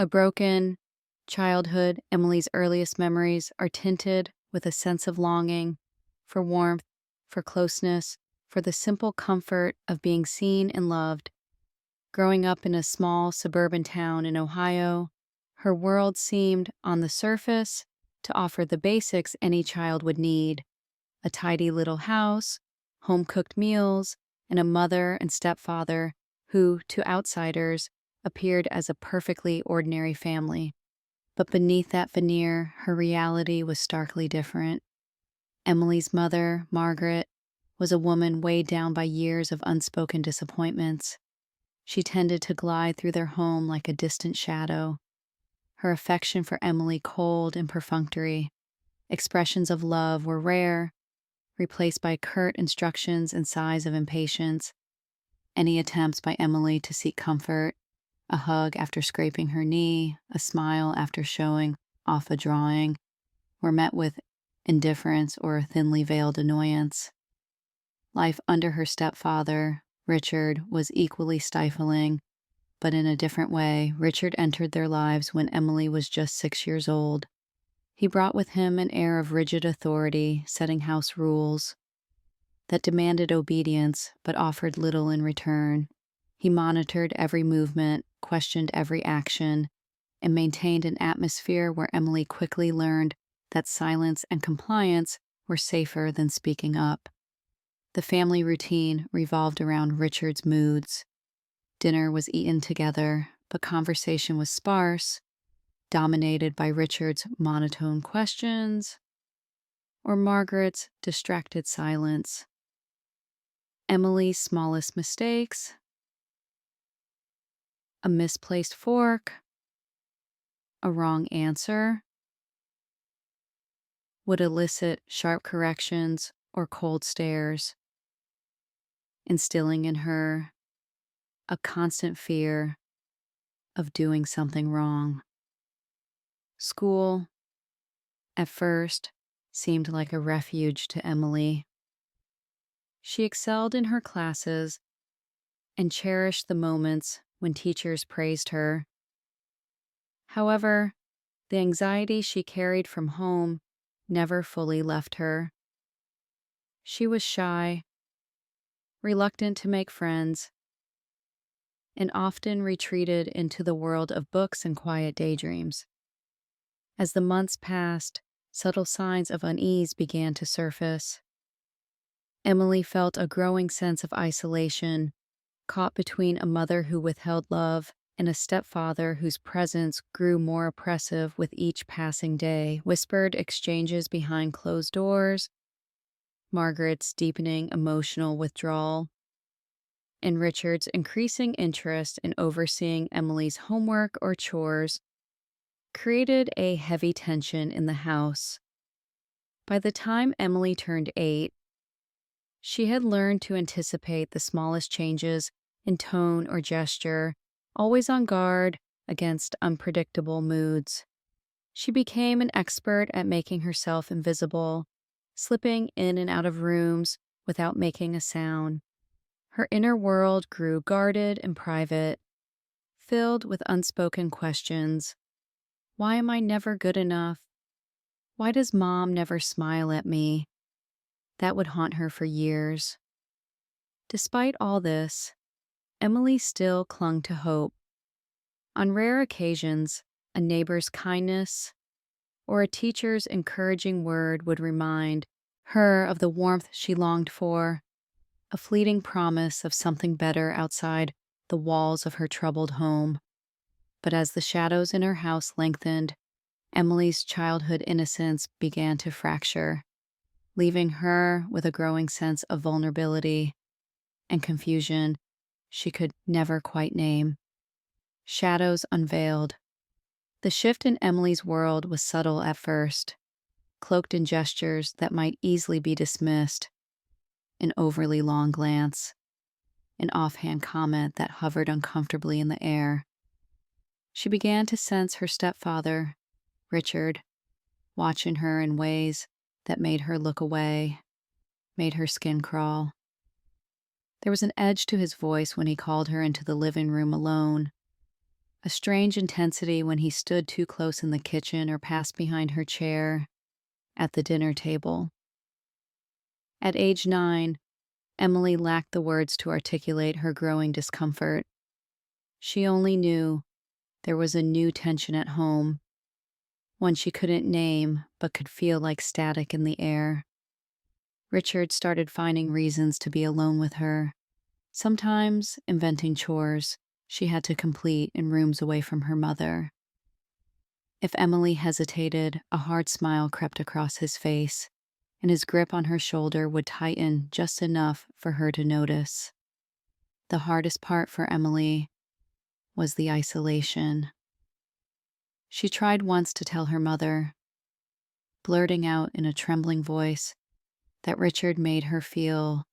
A broken childhood, Emily's earliest memories are tinted with a sense of longing for warmth, for closeness, for the simple comfort of being seen and loved. Growing up in a small suburban town in Ohio, her world seemed, on the surface, to offer the basics any child would need: a tidy little house, home cooked meals, and a mother and stepfather who, to outsiders, appeared as a perfectly ordinary family. But beneath that veneer, her reality was starkly different. Emily's mother, Margaret, was a woman weighed down by years of unspoken disappointments. She tended to glide through their home like a distant shadow, her affection for Emily cold and perfunctory. Expressions of love were rare, replaced by curt instructions and sighs of impatience. Any attempts by Emily to seek comfort, a hug after scraping her knee, a smile after showing off a drawing, were met with indifference or a thinly veiled annoyance. Life under her stepfather, Richard, was equally stifling, but in a different way. Richard entered their lives when Emily was just 6 years old. He brought with him an air of rigid authority, setting house rules that demanded obedience but offered little in return. He monitored every movement, questioned every action, and maintained an atmosphere where Emily quickly learned that silence and compliance were safer than speaking up. The family routine revolved around Richard's moods. Dinner was eaten together, but conversation was sparse, dominated by Richard's monotone questions or Margaret's distracted silence. Emily's smallest mistakes, a misplaced fork, a wrong answer, would elicit sharp corrections or cold stares, instilling in her a constant fear of doing something wrong. School, at first, seemed like a refuge to Emily. She excelled in her classes and cherished the moments when teachers praised her. However, the anxiety she carried from home never fully left her. She was shy, reluctant to make friends, and often retreated into the world of books and quiet daydreams. As the months passed, subtle signs of unease began to surface. Emily felt a growing sense of isolation, caught between a mother who withheld love and a stepfather whose presence grew more oppressive with each passing day. Whispered exchanges behind closed doors, Margaret's deepening emotional withdrawal, and Richard's increasing interest in overseeing Emily's homework or chores created a heavy tension in the house. By the time Emily turned 8, she had learned to anticipate the smallest changes in tone or gesture, always on guard against unpredictable moods. She became an expert at making herself invisible, slipping in and out of rooms without making a sound. Her inner world grew guarded and private, filled with unspoken questions. Why am I never good enough? Why does Mom never smile at me? That would haunt her for years. Despite all this, Emily still clung to hope. On rare occasions, a neighbor's kindness or a teacher's encouraging word would remind her of the warmth she longed for, a fleeting promise of something better outside the walls of her troubled home. But as the shadows in her house lengthened, Emily's childhood innocence began to fracture, leaving her with a growing sense of vulnerability and confusion she could never quite name. Shadows unveiled. The shift in Emily's world was subtle at first, cloaked in gestures that might easily be dismissed: an overly long glance, an offhand comment that hovered uncomfortably in the air. She began to sense her stepfather, Richard, watching her in ways that made her look away, made her skin crawl. There was an edge to his voice when he called her into the living room alone, a strange intensity when he stood too close in the kitchen or passed behind her chair at the dinner table. At age 9, Emily lacked the words to articulate her growing discomfort. She only knew there was a new tension at home, one she couldn't name but could feel like static in the air. Richard started finding reasons to be alone with her, sometimes inventing chores she had to complete in rooms away from her mother. If Emily hesitated, a hard smile crept across his face, and his grip on her shoulder would tighten just enough for her to notice. The hardest part for Emily was the isolation. She tried once to tell her mother, blurting out in a trembling voice that Richard made her feel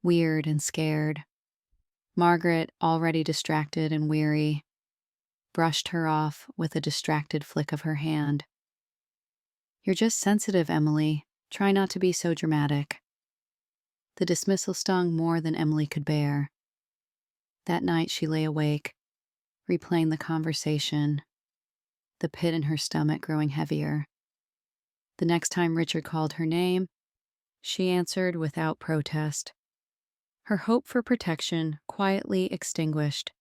weird and scared. Margaret, already distracted and weary, brushed her off with a distracted flick of her hand. "You're just sensitive, Emily. Try not to be so dramatic." The dismissal stung more than Emily could bear. That night she lay awake, replaying the conversation, the pit in her stomach growing heavier. The next time Richard called her name, she answered without protest. Her hope for protection quietly extinguished.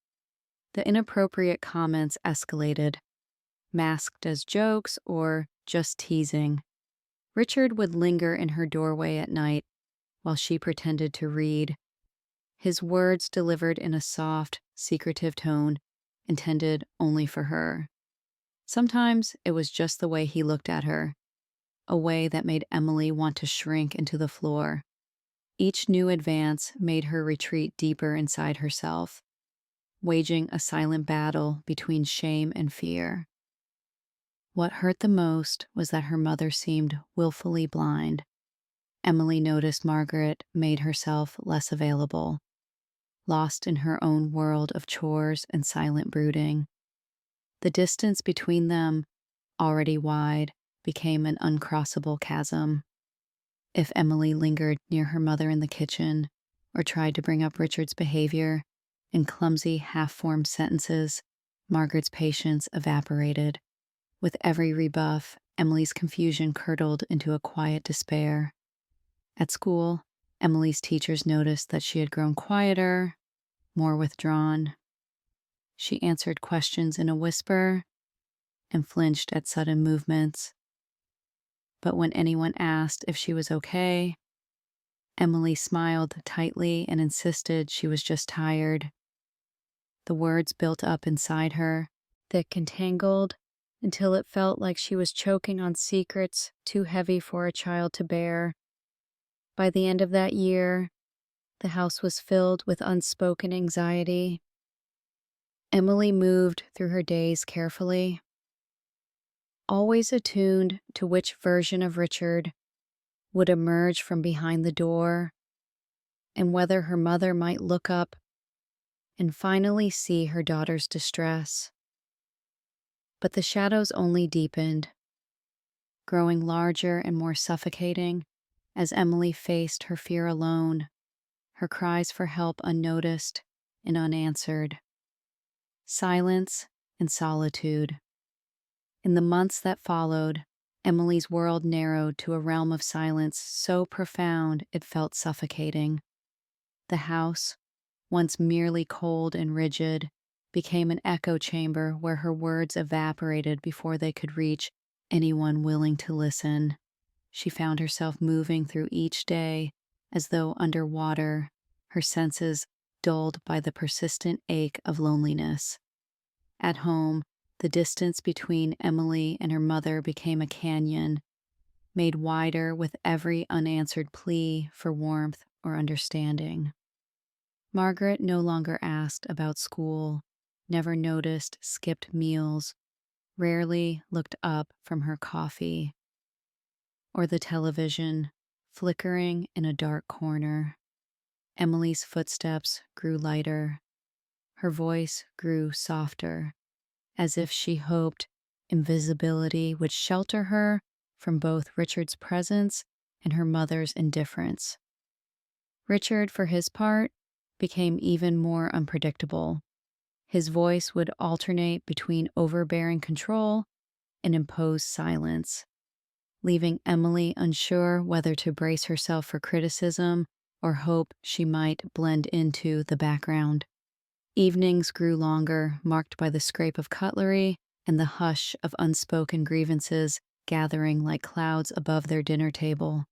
The inappropriate comments escalated, masked as jokes or just teasing. Richard would linger in her doorway at night while she pretended to read, his words delivered in a soft, secretive tone intended only for her. Sometimes it was just the way he looked at her, a way that made Emily want to shrink into the floor. Each new advance made her retreat deeper inside herself, waging a silent battle between shame and fear. What hurt the most was that her mother seemed willfully blind. Emily noticed Margaret made herself less available, lost in her own world of chores and silent brooding. The distance between them, already wide, became an uncrossable chasm. If Emily lingered near her mother in the kitchen or tried to bring up Richard's behavior in clumsy, half-formed sentences, Margaret's patience evaporated. With every rebuff, Emily's confusion curdled into a quiet despair. At school, Emily's teachers noticed that she had grown quieter, more withdrawn. She answered questions in a whisper and flinched at sudden movements. But when anyone asked if she was okay, Emily smiled tightly and insisted she was just tired. The words built up inside her, thick and tangled, until it felt like she was choking on secrets too heavy for a child to bear. By the end of that year, the house was filled with unspoken anxiety. Emily moved through her days carefully, always attuned to which version of Richard would emerge from behind the door, and whether her mother might look up and finally see her daughter's distress. But the shadows only deepened, growing larger and more suffocating as Emily faced her fear alone, her cries for help unnoticed and unanswered. Silence and solitude. In the months that followed, Emily's world narrowed to a realm of silence so profound it felt suffocating. The house, once merely cold and rigid, became an echo chamber where her words evaporated before they could reach anyone willing to listen. She found herself moving through each day as though underwater, her senses dulled by the persistent ache of loneliness. At home, the distance between Emily and her mother became a canyon, made wider with every unanswered plea for warmth or understanding. Margaret no longer asked about school, never noticed skipped meals, rarely looked up from her coffee, or the television flickering in a dark corner. Emily's footsteps grew lighter. Her voice grew softer, as if she hoped invisibility would shelter her from both Richard's presence and her mother's indifference. Richard, for his part, became even more unpredictable. His voice would alternate between overbearing control and imposed silence, leaving Emily unsure whether to brace herself for criticism or hope she might blend into the background. Evenings grew longer, marked by the scrape of cutlery and the hush of unspoken grievances gathering like clouds above their dinner table.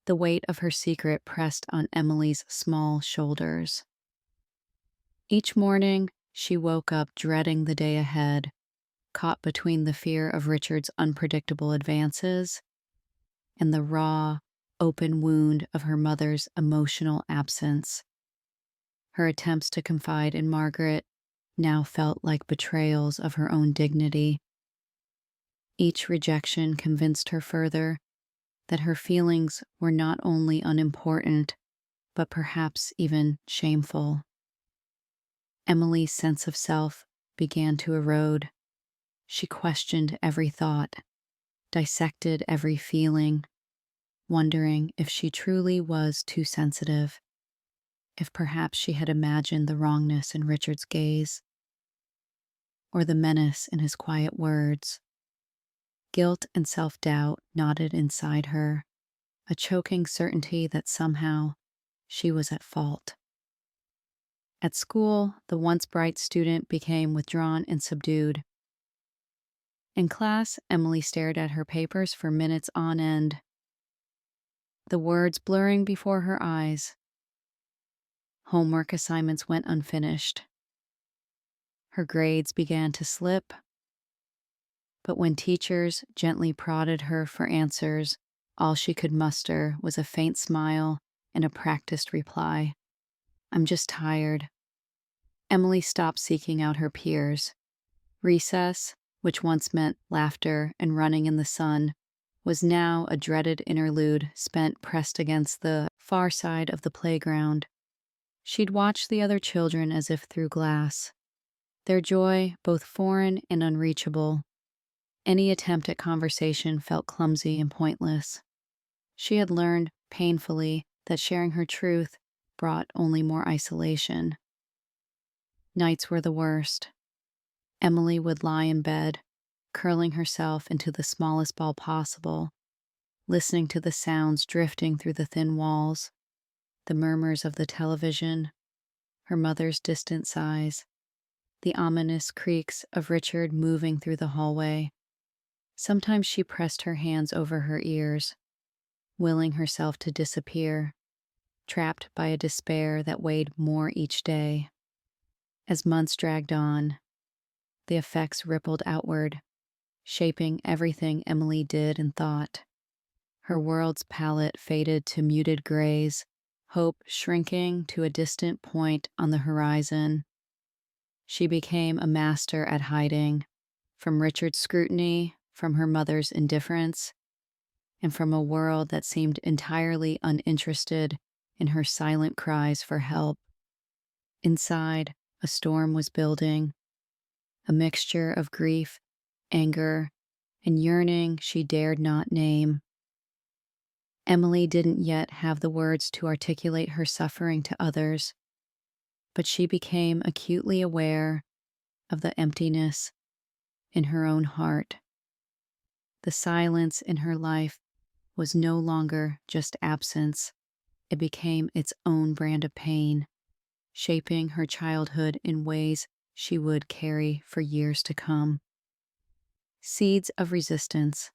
The weight of her secret pressed on Emily's small shoulders. Each morning, she woke up dreading the day ahead, caught between the fear of Richard's unpredictable advances and the raw, open wound of her mother's emotional absence. Her attempts to confide in Margaret now felt like betrayals of her own dignity. Each rejection convinced her further that her feelings were not only unimportant, but perhaps even shameful. Emily's sense of self began to erode. She questioned every thought, dissected every feeling, wondering if she truly was too sensitive, if perhaps she had imagined the wrongness in Richard's gaze, or the menace in his quiet words. Guilt and self-doubt knotted inside her, a choking certainty that somehow she was at fault. At school, the once bright student became withdrawn and subdued. In class, Emily stared at her papers for minutes on end, the words blurring before her eyes. Homework assignments went unfinished. Her grades began to slip, but when teachers gently prodded her for answers, all she could muster was a faint smile and a practiced reply. "I'm just tired." Emily stopped seeking out her peers. Recess, which once meant laughter and running in the sun, was now a dreaded interlude spent pressed against the far side of the playground. She'd watch the other children as if through glass, their joy both foreign and unreachable. Any attempt at conversation felt clumsy and pointless. She had learned, painfully, that sharing her truth brought only more isolation. Nights were the worst. Emily would lie in bed, curling herself into the smallest ball possible, listening to the sounds drifting through the thin walls, the murmurs of the television, her mother's distant sighs, the ominous creaks of Richard moving through the hallway. Sometimes she pressed her hands over her ears, willing herself to disappear, trapped by a despair that weighed more each day. As months dragged on, the effects rippled outward, shaping everything Emily did and thought. Her world's palette faded to muted grays, hope shrinking to a distant point on the horizon. She became a master at hiding, from Richard's scrutiny, from her mother's indifference, and from a world that seemed entirely uninterested in her silent cries for help. Inside, a storm was building, a mixture of grief, anger, and yearning she dared not name. Emily didn't yet have the words to articulate her suffering to others, but she became acutely aware of the emptiness in her own heart. The silence in her life was no longer just absence, it became its own brand of pain, shaping her childhood in ways she would carry for years to come. Seeds of resistance.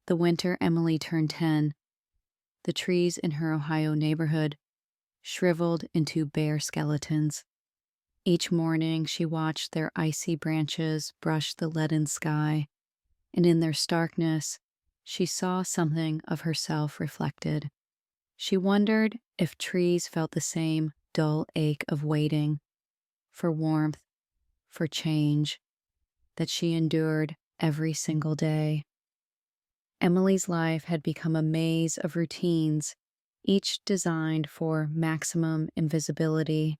The winter Emily turned 10, the trees in her Ohio neighborhood shriveled into bare skeletons. Each morning she watched their icy branches brush the leaden sky, and in their starkness she saw something of herself reflected. She wondered if trees felt the same dull ache of waiting, for warmth, for change, that she endured every single day. Emily's life had become a maze of routines, each designed for maximum invisibility.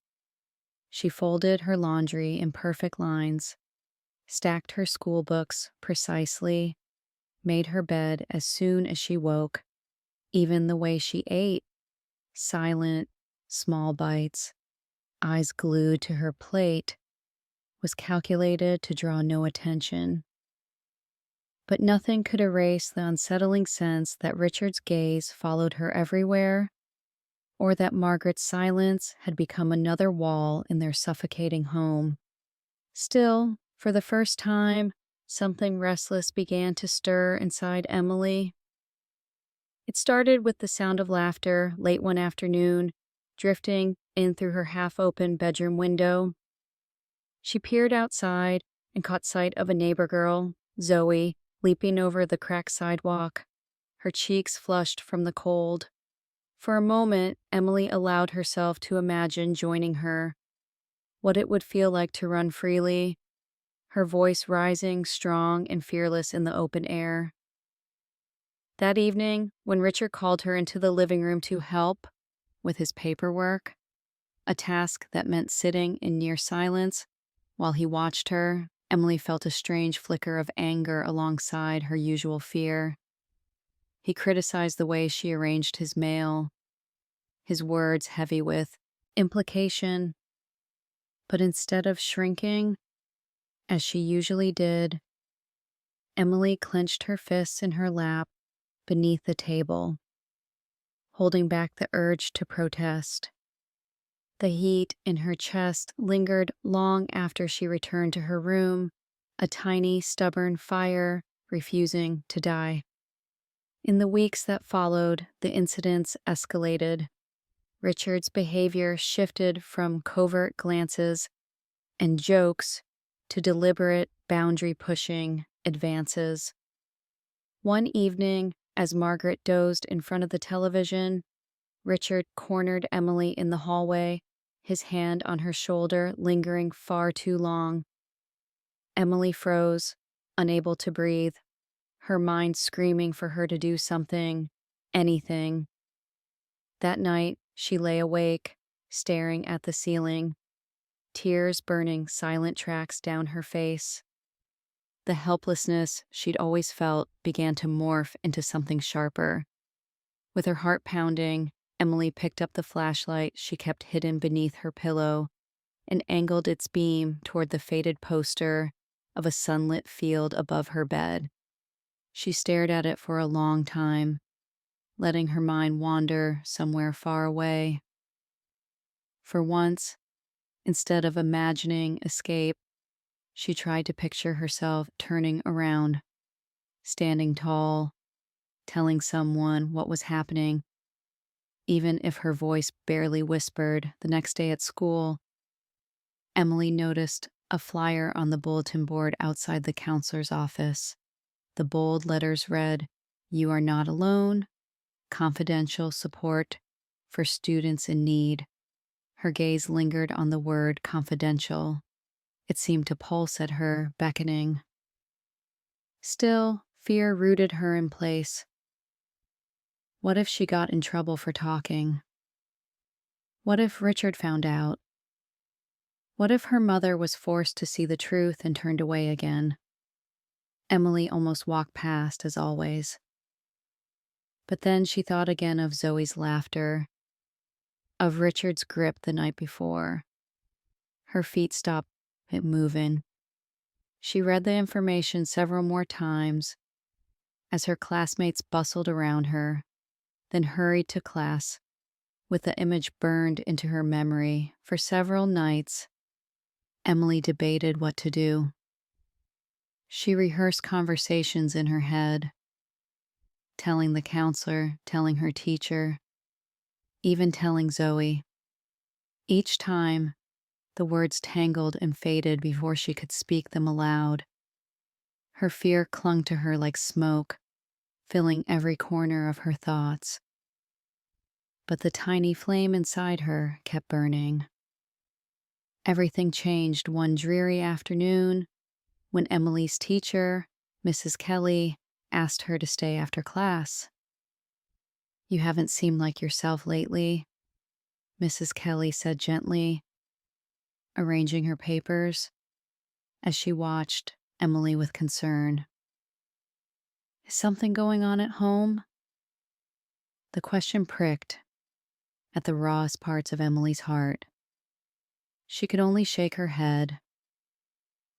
She folded her laundry in perfect lines, stacked her school books precisely, made her bed as soon as she woke. Even the way she ate, silent, small bites, eyes glued to her plate, was calculated to draw no attention. But nothing could erase the unsettling sense that Richard's gaze followed her everywhere, or that Margaret's silence had become another wall in their suffocating home. Still, for the first time, something restless began to stir inside Emily. It started with the sound of laughter late one afternoon, drifting in through her half-open bedroom window. She peered outside and caught sight of a neighbor girl, Zoe, leaping over the cracked sidewalk, her cheeks flushed from the cold. For a moment, Emily allowed herself to imagine joining her, what it would feel like to run freely, her voice rising strong and fearless in the open air. That evening, when Richard called her into the living room to help with his paperwork, a task that meant sitting in near silence while he watched her, Emily felt a strange flicker of anger alongside her usual fear. He criticized the way she arranged his mail, his words heavy with implication. But instead of shrinking, as she usually did, Emily clenched her fists in her lap beneath the table, holding back the urge to protest. The heat in her chest lingered long after she returned to her room, a tiny, stubborn fire refusing to die. In the weeks that followed, the incidents escalated. Richard's behavior shifted from covert glances and jokes to deliberate, boundary-pushing advances. One evening, as Margaret dozed in front of the television, Richard cornered Emily in the hallway, his hand on her shoulder lingering far too long. Emily froze, unable to breathe, her mind screaming for her to do something, anything. That night, she lay awake, staring at the ceiling, tears burning silent tracks down her face. The helplessness she'd always felt began to morph into something sharper. With her heart pounding, Emily picked up the flashlight she kept hidden beneath her pillow and angled its beam toward the faded poster of a sunlit field above her bed. She stared at it for a long time, letting her mind wander somewhere far away. For once, instead of imagining escape, she tried to picture herself turning around, standing tall, telling someone what was happening. Even if her voice barely whispered, the next day at school, Emily noticed a flyer on the bulletin board outside the counselor's office. The bold letters read, "You are not alone. Confidential support for students in need." Her gaze lingered on the word confidential. It seemed to pulse at her, beckoning. Still, fear rooted her in place. What if she got in trouble for talking? What if Richard found out? What if her mother was forced to see the truth and turned away again? Emily almost walked past, as always. But then she thought again of Zoe's laughter, of Richard's grip the night before. Her feet stopped moving. She read the information several more times as her classmates bustled around her, then hurried to class, with the image burned into her memory. For several nights, Emily debated what to do. She rehearsed conversations in her head, telling the counselor, telling her teacher, even telling Zoe. Each time, the words tangled and faded before she could speak them aloud. Her fear clung to her like smoke, filling every corner of her thoughts. But the tiny flame inside her kept burning. Everything changed one dreary afternoon when Emily's teacher, Mrs. Kelly, asked her to stay after class. "You haven't seemed like yourself lately," Mrs. Kelly said gently, arranging her papers as she watched Emily with concern. "Is something going on at home?" The question pricked at the rawest parts of Emily's heart. She could only shake her head.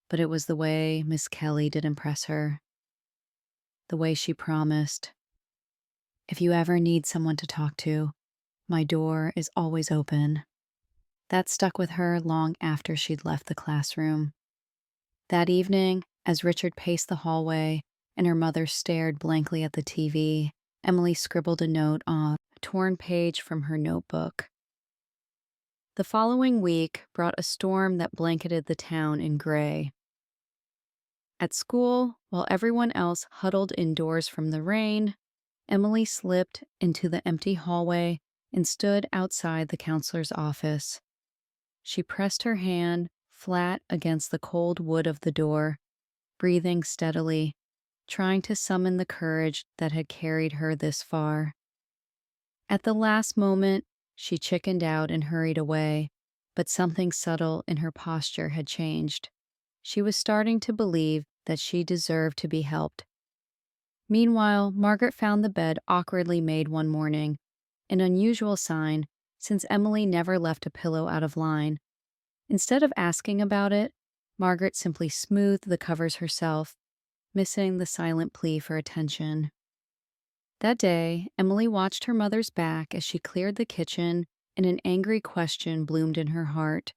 but it was the way Miss Kelly did impress her, the way she promised, "If you ever need someone to talk to, my door is always open." That stuck with her long after she'd left the classroom. That evening, as Richard paced the hallway and her mother stared blankly at the TV, Emily scribbled a note on a torn page from her notebook. The following week brought a storm that blanketed the town in gray. At school, while everyone else huddled indoors from the rain, Emily slipped into the empty hallway and stood outside the counselor's office. She pressed her hand flat against the cold wood of the door, breathing steadily, trying to summon the courage that had carried her this far. At the last moment, she chickened out and hurried away, but something subtle in her posture had changed. She was starting to believe that she deserved to be helped. Meanwhile, Margaret found the bed awkwardly made one morning, an unusual sign since Emily never left a pillow out of line. Instead of asking about it, Margaret simply smoothed the covers herself, missing the silent plea for attention. That day, Emily watched her mother's back as she cleared the kitchen, and an angry question bloomed in her heart.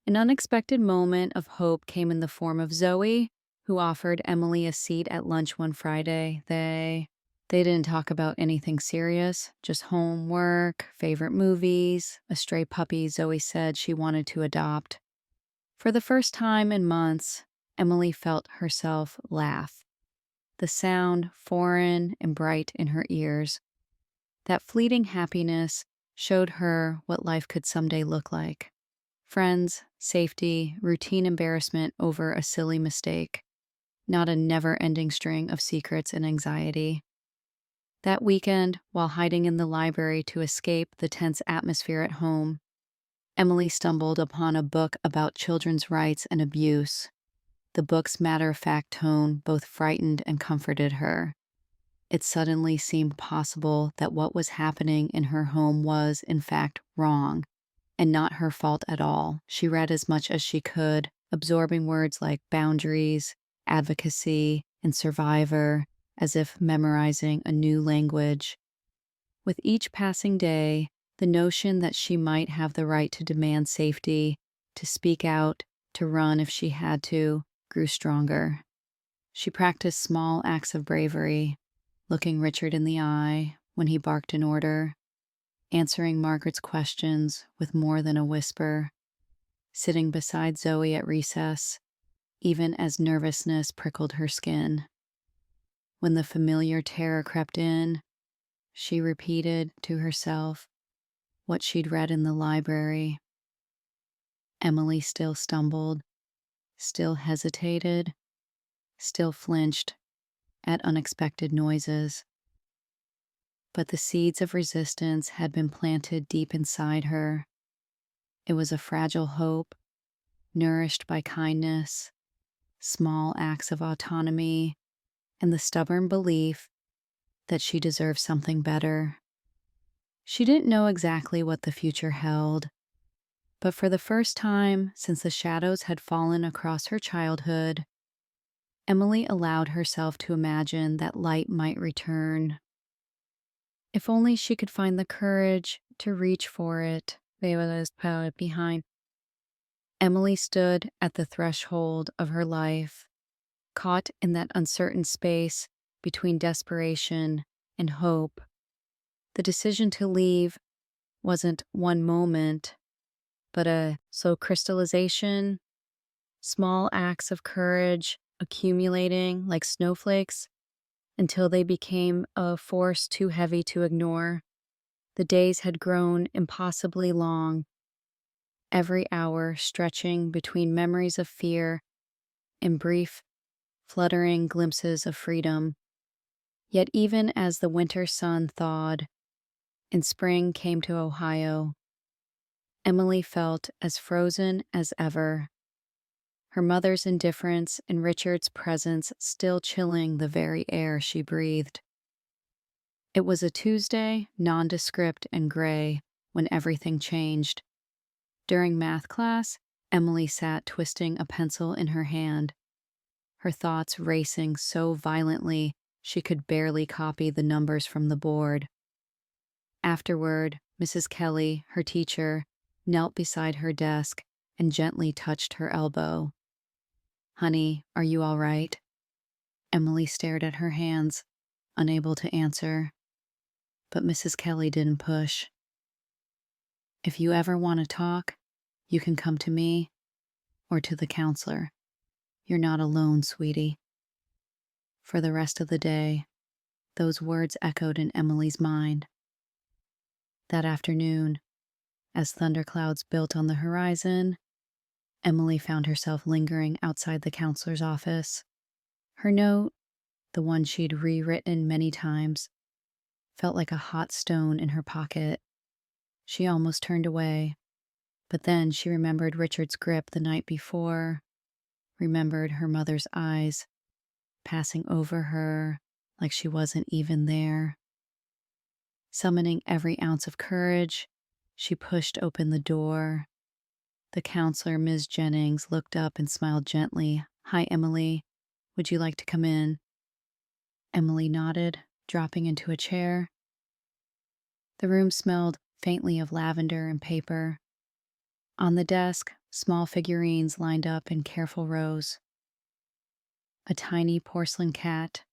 An unexpected moment of hope came in the form of Zoe, who offered Emily a seat at lunch one Friday. They didn't talk about anything serious, just homework, favorite movies, a stray puppy Zoe said she wanted to adopt. For the first time in months, Emily felt herself laugh, the sound foreign and bright in her ears. That fleeting happiness showed her what life could someday look like. Friends, safety, routine embarrassment over a silly mistake, not a never-ending string of secrets and anxiety. That weekend, while hiding in the library to escape the tense atmosphere at home, Emily stumbled upon a book about children's rights and abuse. The book's matter-of-fact tone both frightened and comforted her. It suddenly seemed possible that what was happening in her home was, in fact, wrong, and not her fault at all. She read as much as she could, absorbing words like boundaries, advocacy, and survivor, as if memorizing a new language. With each passing day, the notion that she might have the right to demand safety, to speak out, to run if she had to, grew stronger. She practiced small acts of bravery, looking Richard in the eye when he barked an order, answering Margaret's questions with more than a whisper, sitting beside Zoe at recess, even as nervousness prickled her skin. When the familiar terror crept in, she repeated to herself what she'd read in the library. Emily still stumbled, still hesitated, still flinched at unexpected noises. But the seeds of resistance had been planted deep inside her. It was a fragile hope, nourished by kindness, small acts of autonomy, and the stubborn belief that she deserved something better. She didn't know exactly what the future held, but for the first time since the shadows had fallen across her childhood, Emily allowed herself to imagine that light might return. If only she could find the courage to reach for it, they would have put it behind. Emily stood at the threshold of her life, caught in that uncertain space between desperation and hope. The decision to leave wasn't one moment, but a slow crystallization, small acts of courage accumulating like snowflakes until they became a force too heavy to ignore. The days had grown impossibly long, every hour stretching between memories of fear and brief, fluttering glimpses of freedom. Yet even as the winter sun thawed and spring came to Ohio, Emily felt as frozen as ever, her mother's indifference and Richard's presence still chilling the very air she breathed. It was a Tuesday, nondescript and gray, when everything changed. During math class, Emily sat twisting a pencil in her hand, her thoughts racing so violently she could barely copy the numbers from the board. Afterward, Mrs. Kelly, her teacher, knelt beside her desk and gently touched her elbow. "Honey, are you all right?" Emily stared at her hands, unable to answer. But Mrs. Kelly didn't push. "If you ever want to talk, you can come to me or to the counselor. You're not alone, sweetie." For the rest of the day, those words echoed in Emily's mind. That afternoon, as thunderclouds built on the horizon, Emily found herself lingering outside the counselor's office. Her note, the one she'd rewritten many times, felt like a hot stone in her pocket. She almost turned away, but then she remembered Richard's grip the night before, remembered her mother's eyes passing over her like she wasn't even there. Summoning every ounce of courage, she pushed open the door. The counselor, Ms. Jennings, looked up and smiled gently. "Hi, Emily. Would you like to come in?" Emily nodded, dropping into a chair. The room smelled faintly of lavender and paper. On the desk, small figurines lined up in careful rows. A tiny porcelain cat,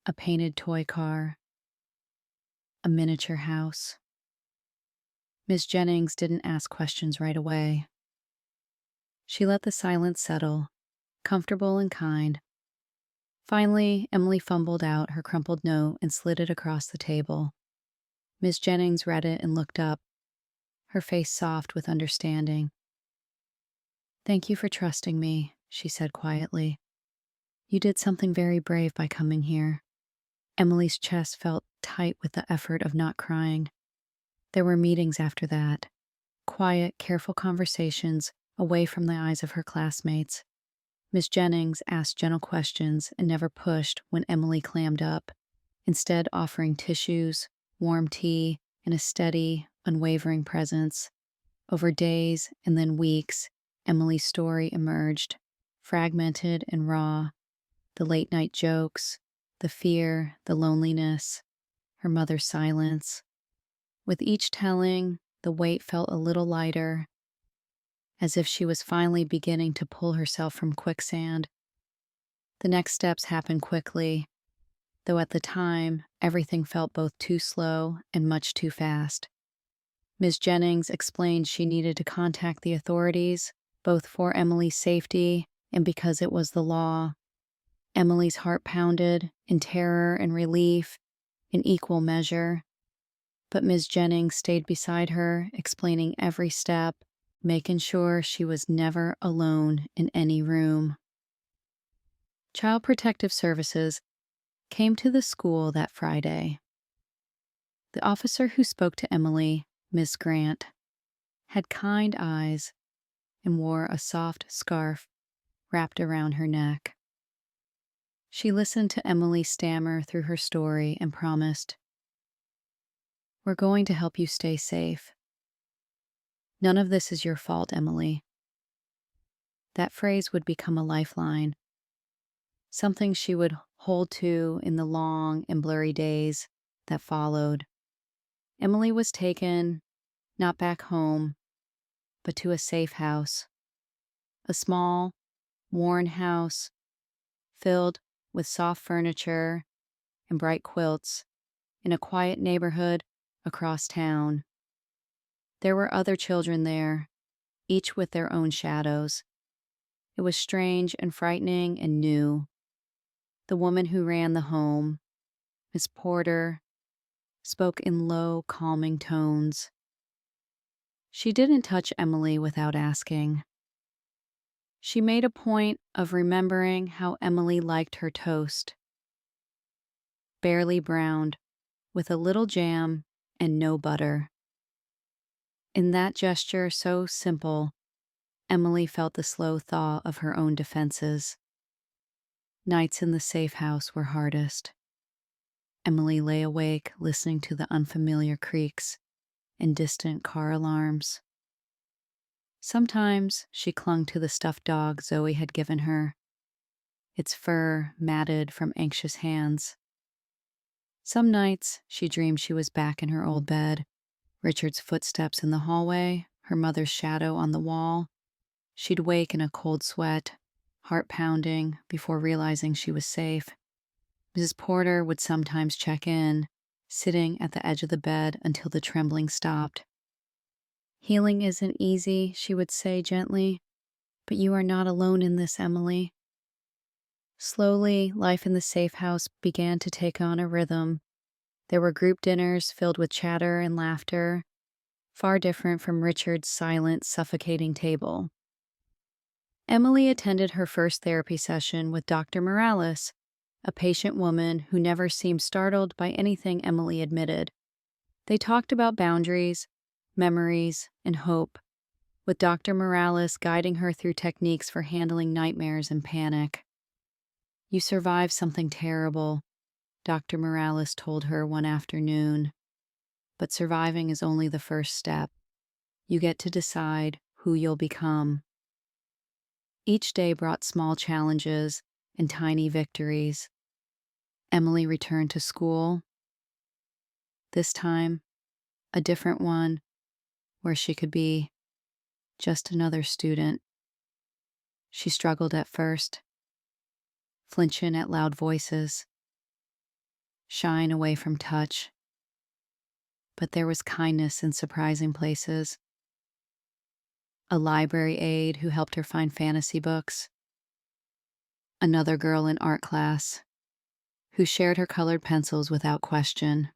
a painted toy car, a miniature house. Miss Jennings didn't ask questions right away. She let the silence settle, comfortable and kind. Finally, Emily fumbled out her crumpled note and slid it across the table. Miss Jennings read it and looked up, her face soft with understanding. "Thank you for trusting me," she said quietly. "You did something very brave by coming here." Emily's chest felt tight with the effort of not crying. There were meetings after that, quiet, careful conversations away from the eyes of her classmates. Miss Jennings asked gentle questions and never pushed when Emily clammed up, instead offering tissues, warm tea, and a steady, unwavering presence. Over days and then weeks, Emily's story emerged, fragmented and raw. The late-night jokes, the fear, the loneliness, her mother's silence. With each telling, the weight felt a little lighter, as if she was finally beginning to pull herself from quicksand. The next steps happened quickly, though at the time, everything felt both too slow and much too fast. Ms. Jennings explained she needed to contact the authorities, both for Emily's safety and because it was the law. Emily's heart pounded in terror and relief in equal measure. But Ms. Jennings stayed beside her, explaining every step, making sure she was never alone in any room. Child Protective Services came to the school that Friday. The officer who spoke to Emily, Miss Grant, had kind eyes and wore a soft scarf wrapped around her neck. She listened to Emily stammer through her story and promised, "We're going to help you stay safe. None of this is your fault, Emily." That phrase would become a lifeline, something she would hold to in the long and blurry days that followed. Emily was taken, not back home, but to a safe house. A small, worn house filled with soft furniture and bright quilts in a quiet neighborhood across town. There were other children there, each with their own shadows. It was strange and frightening and new. The woman who ran the home, Miss Porter, spoke in low, calming tones. She didn't touch Emily without asking. She made a point of remembering how Emily liked her toast. Barely browned, with a little jam and no butter. In that gesture so simple, Emily felt the slow thaw of her own defenses. Nights in the safe house were hardest. Emily lay awake listening to the unfamiliar creaks and distant car alarms. Sometimes she clung to the stuffed dog Zoe had given her, its fur matted from anxious hands. Some nights she dreamed she was back in her old bed, Richard's footsteps in the hallway, her mother's shadow on the wall. She'd wake in a cold sweat, heart pounding, before realizing she was safe. Mrs. Porter would sometimes check in, sitting at the edge of the bed until the trembling stopped. "Healing isn't easy," she would say gently, "but you are not alone in this, Emily." Slowly, life in the safe house began to take on a rhythm. There were group dinners filled with chatter and laughter, far different from Richard's silent, suffocating table. Emily attended her first therapy session with Dr. Morales, a patient woman who never seemed startled by anything Emily admitted. They talked about boundaries, memories, and hope, with Dr. Morales guiding her through techniques for handling nightmares and panic. "You survived something terrible," Dr. Morales told her one afternoon. "But surviving is only the first step. You get to decide who you'll become." Each day brought small challenges and tiny victories. Emily returned to school, this time a different one, where she could be just another student. She struggled at first, flinching at loud voices, shying away from touch. But there was kindness in surprising places. A library aide who helped her find fantasy books. Another girl in art class who shared her colored pencils without question.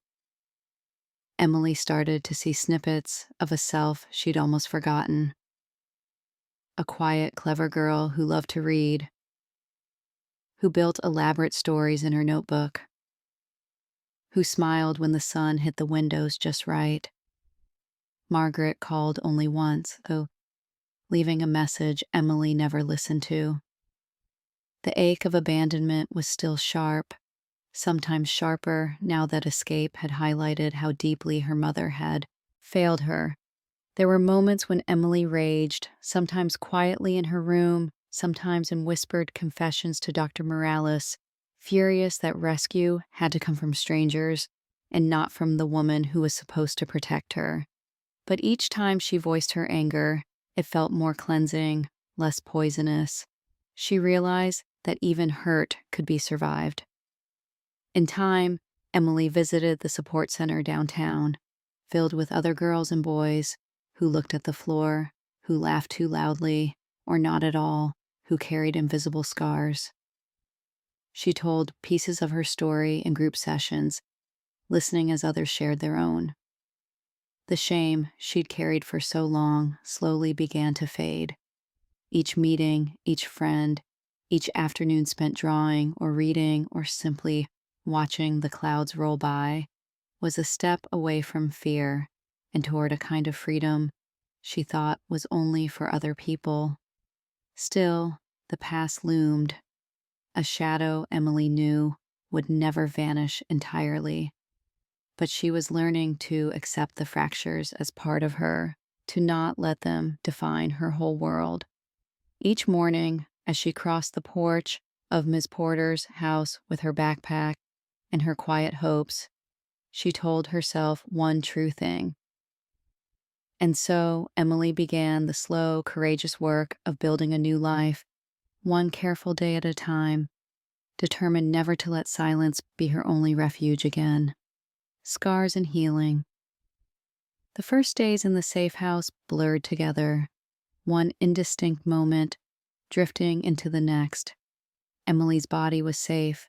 Emily started to see snippets of a self she'd almost forgotten. A quiet, clever girl who loved to read, who built elaborate stories in her notebook, who smiled when the sun hit the windows just right. Margaret called only once, though leaving a message Emily never listened to. The ache of abandonment was still sharp, sometimes sharper now that escape had highlighted how deeply her mother had failed her. There were moments when Emily raged, sometimes quietly in her room, sometimes in whispered confessions to Dr. Morales, furious that rescue had to come from strangers and not from the woman who was supposed to protect her. But each time she voiced her anger, it felt more cleansing, less poisonous. She realized that even hurt could be survived. In time, Emily visited the support center downtown, filled with other girls and boys who looked at the floor, who laughed too loudly, or not at all, who carried invisible scars. She told pieces of her story in group sessions, listening as others shared their own. The shame she'd carried for so long slowly began to fade. Each meeting, each friend, each afternoon spent drawing or reading or simply watching the clouds roll by was a step away from fear and toward a kind of freedom she thought was only for other people. Still, the past loomed, a shadow Emily knew would never vanish entirely. But she was learning to accept the fractures as part of her, to not let them define her whole world. Each morning, as she crossed the porch of Miss Porter's house with her backpack and her quiet hopes, she told herself one true thing. And so Emily began the slow, courageous work of building a new life, one careful day at a time, determined never to let silence be her only refuge again. Scars and healing. The first days in the safe house blurred together, one indistinct moment drifting into the next. Emily's body was safe,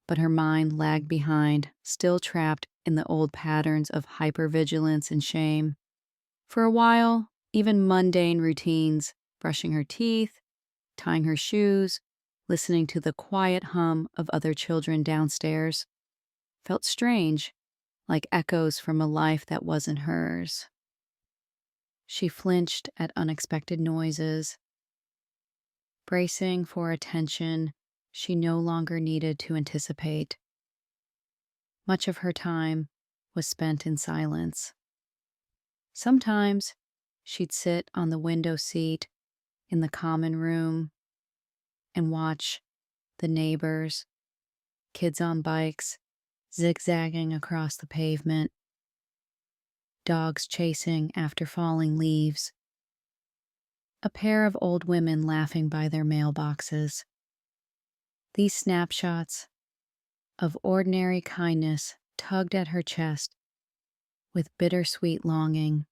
but her mind lagged behind, still trapped in the old patterns of hypervigilance and shame. For a while, even mundane routines, brushing her teeth, tying her shoes, listening to the quiet hum of other children downstairs, felt strange, like echoes from a life that wasn't hers. She flinched at unexpected noises, bracing for attention she no longer needed to anticipate. Much of her time was spent in silence. Sometimes She'd sit on the window seat in the common room and watch the neighbors, kids on bikes, zigzagging across the pavement, dogs chasing after falling leaves, a pair of old women laughing by their mailboxes. These snapshots of ordinary kindness tugged at her chest with bittersweet longing.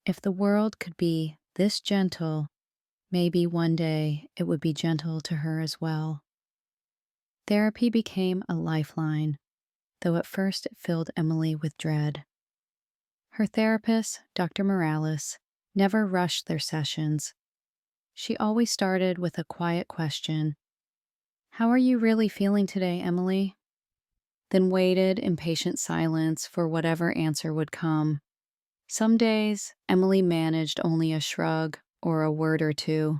If the world could be this gentle, maybe one day it would be gentle to her as well. Therapy became a lifeline, though at first it filled Emily with dread. Her therapist, Dr. Morales, never rushed their sessions. She always started with a quiet question: "How are you really feeling today, Emily?" Then waited in patient silence for whatever answer would come. Some days, Emily managed only a shrug or a word or two.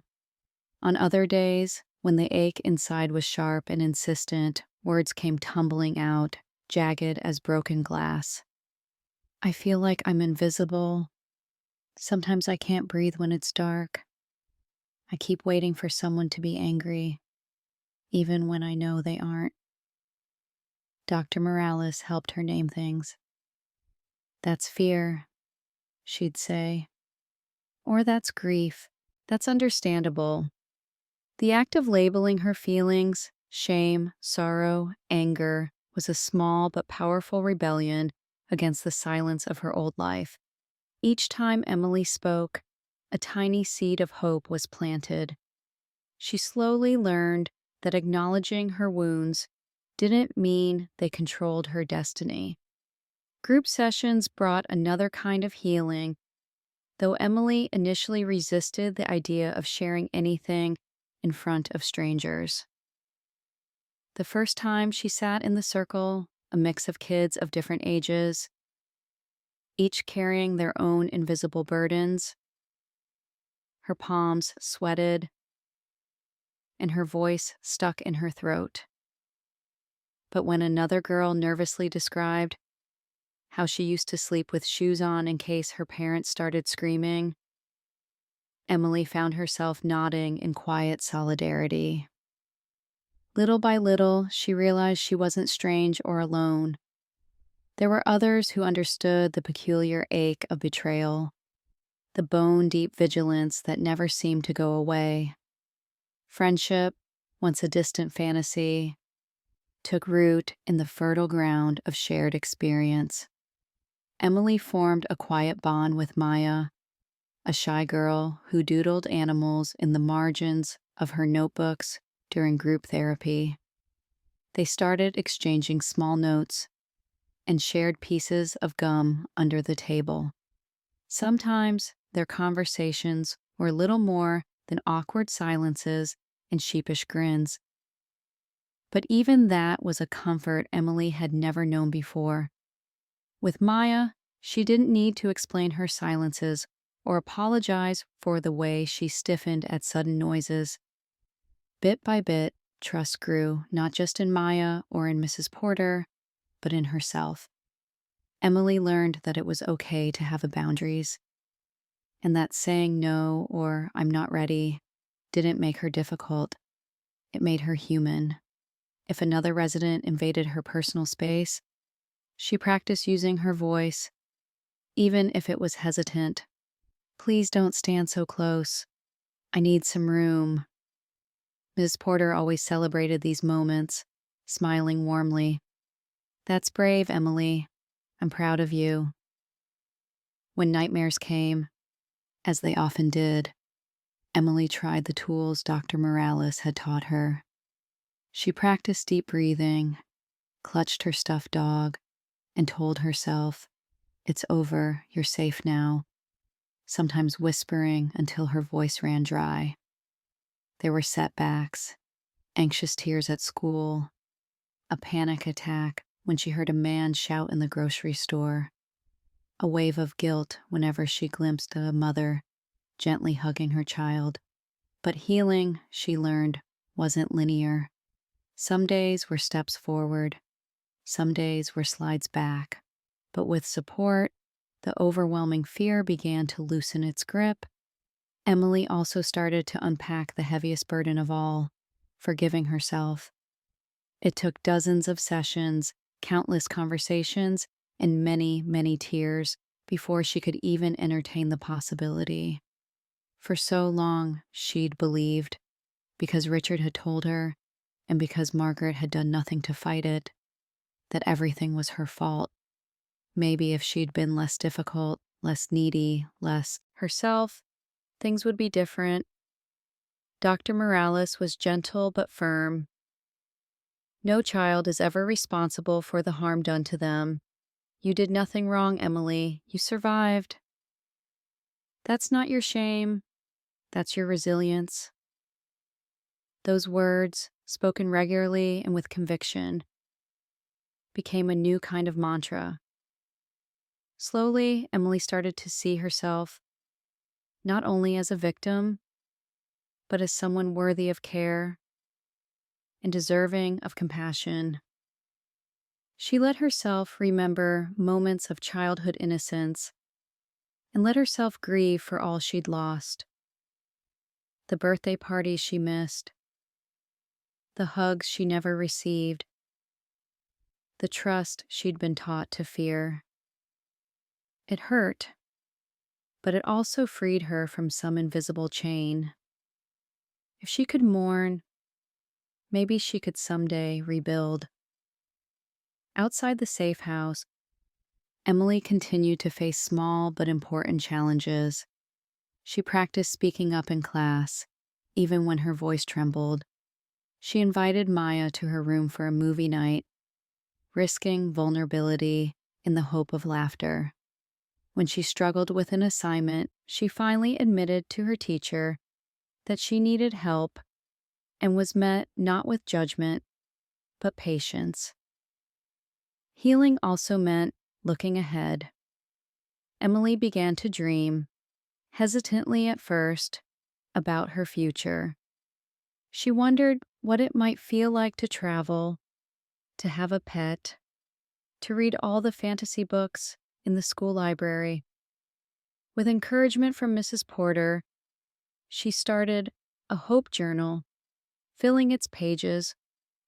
On other days, when the ache inside was sharp and insistent, words came tumbling out, jagged as broken glass. "I feel like I'm invisible. Sometimes I can't breathe when it's dark. I keep waiting for someone to be angry, even when I know they aren't." Dr. Morales helped her name things. "That's fear," she'd say. "Or that's grief. That's understandable." The act of labeling her feelings, shame, sorrow, anger, was a small but powerful rebellion against the silence of her old life. Each time Emily spoke, a tiny seed of hope was planted. She slowly learned that acknowledging her wounds didn't mean they controlled her destiny. Group sessions brought another kind of healing, though Emily initially resisted the idea of sharing anything in front of strangers. The first time she sat in the circle, a mix of kids of different ages, each carrying their own invisible burdens, her palms sweated and her voice stuck in her throat. But when another girl nervously described how she used to sleep with shoes on in case her parents started screaming, Emily found herself nodding in quiet solidarity. Little by little, she realized she wasn't strange or alone. There were others who understood the peculiar ache of betrayal, the bone-deep vigilance that never seemed to go away. Friendship, once a distant fantasy, took root in the fertile ground of shared experience. Emily formed a quiet bond with Maya, a shy girl who doodled animals in the margins of her notebooks during group therapy. They started exchanging small notes and shared pieces of gum under the table. Sometimes their conversations were little more than awkward silences and sheepish grins. But even that was a comfort Emily had never known before. With Maya, she didn't need to explain her silences or apologize for the way she stiffened at sudden noises. Bit by bit, trust grew, not just in Maya or in Mrs. Porter, but in herself. Emily learned that it was okay to have boundaries, and that saying no or "I'm not ready" didn't make her difficult. It made her human. If another resident invaded her personal space, she practiced using her voice, even if it was hesitant. "Please don't stand so close. I need some room." Ms. Porter always celebrated these moments, smiling warmly. "That's brave, Emily. I'm proud of you." When nightmares came, as they often did, Emily tried the tools Dr. Morales had taught her. She practiced deep breathing, clutched her stuffed dog, and told herself, "It's over, you're safe now," sometimes whispering until her voice ran dry. There were setbacks, anxious tears at school, a panic attack when she heard a man shout in the grocery store, a wave of guilt whenever she glimpsed a mother gently hugging her child. But healing, she learned, wasn't linear. Some days were steps forward, some days were slides back. But with support, the overwhelming fear began to loosen its grip, Emily also started to unpack the heaviest burden of all, forgiving herself. It took dozens of sessions, countless conversations, and many, many tears before she could even entertain the possibility. For so long, she'd believed, because Richard had told her, and because Margaret had done nothing to fight it, that everything was her fault. Maybe if she'd been less difficult, less needy, less herself, things would be different. Dr. Morales was gentle but firm. No child is ever responsible for the harm done to them. You did nothing wrong, Emily. You survived. That's not your shame. That's your resilience. Those words, spoken regularly and with conviction, became a new kind of mantra. Slowly, Emily started to see herself not only as a victim, but as someone worthy of care and deserving of compassion. She let herself remember moments of childhood innocence and let herself grieve for all she'd lost. The birthday parties she missed, the hugs she never received, the trust she'd been taught to fear. It hurt, but it also freed her from some invisible chain. If she could mourn, maybe she could someday rebuild. Outside the safe house, Emily continued to face small but important challenges. She practiced speaking up in class, even when her voice trembled. She invited Maya to her room for a movie night, risking vulnerability in the hope of laughter. When she struggled with an assignment, she finally admitted to her teacher that she needed help and was met not with judgment, but patience. Healing also meant looking ahead. Emily began to dream, hesitantly at first, about her future. She wondered what it might feel like to travel, to have a pet, to read all the fantasy books in the school library. With encouragement from Mrs. Porter, she started a hope journal, filling its pages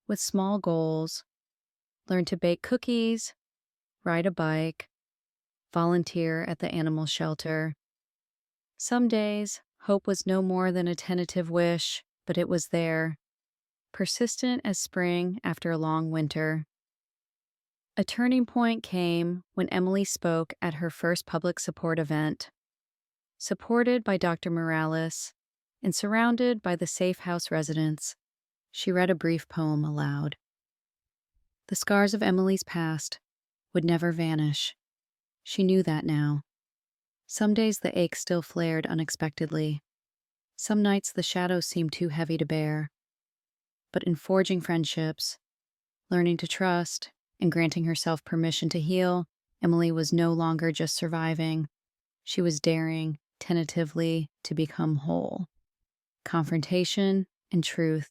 with small goals: learn to bake cookies, ride a bike, volunteer at the animal shelter. Some days, hope was no more than a tentative wish, but it was there, persistent as spring after a long winter. A turning point came when Emily spoke at her first public support event. Supported by Dr. Morales and surrounded by the safe house residents, she read a brief poem aloud. The scars of Emily's past would never vanish. She knew that now. Some days the ache still flared unexpectedly. Some nights the shadows seemed too heavy to bear. But in forging friendships, learning to trust, and granting herself permission to heal, Emily was no longer just surviving. She was daring, tentatively, to become whole. Confrontation and truth.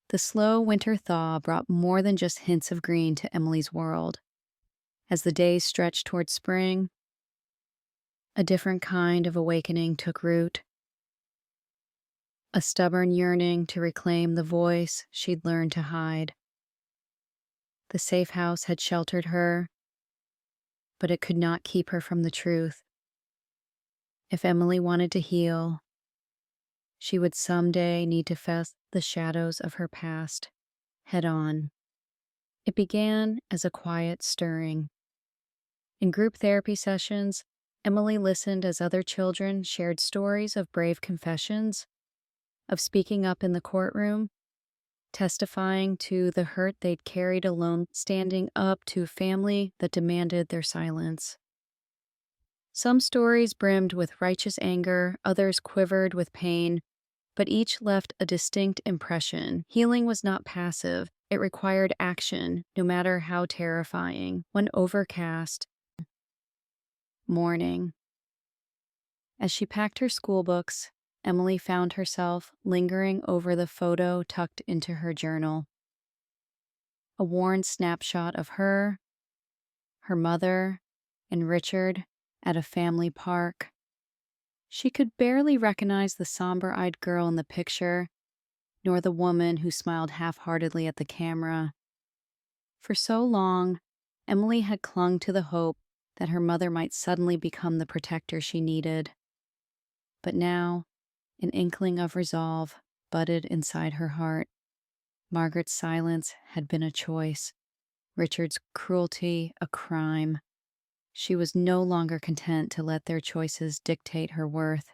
The slow winter thaw brought more than just hints of green to Emily's world. As the days stretched toward spring, a different kind of awakening took root. A stubborn yearning to reclaim the voice she'd learned to hide. The safe house had sheltered her, but it could not keep her from the truth. If Emily wanted to heal, she would someday need to face the shadows of her past head on. It began as a quiet stirring. In group therapy sessions, Emily listened as other children shared stories of brave confessions, of speaking up in the courtroom, testifying to the hurt they'd carried alone, standing up to a family that demanded their silence. Some stories brimmed with righteous anger, others quivered with pain, but each left a distinct impression. Healing was not passive. It required action, no matter how terrifying. One overcast morning, as she packed her school books, Emily found herself lingering over the photo tucked into her journal. A worn snapshot of her mother, and Richard at a family park. She could barely recognize the somber-eyed girl in the picture, nor the woman who smiled half-heartedly at the camera. For so long, Emily had clung to the hope that her mother might suddenly become the protector she needed. But now, an inkling of resolve budded inside her heart. Margaret's silence had been a choice, Richard's cruelty a crime. She was no longer content to let their choices dictate her worth.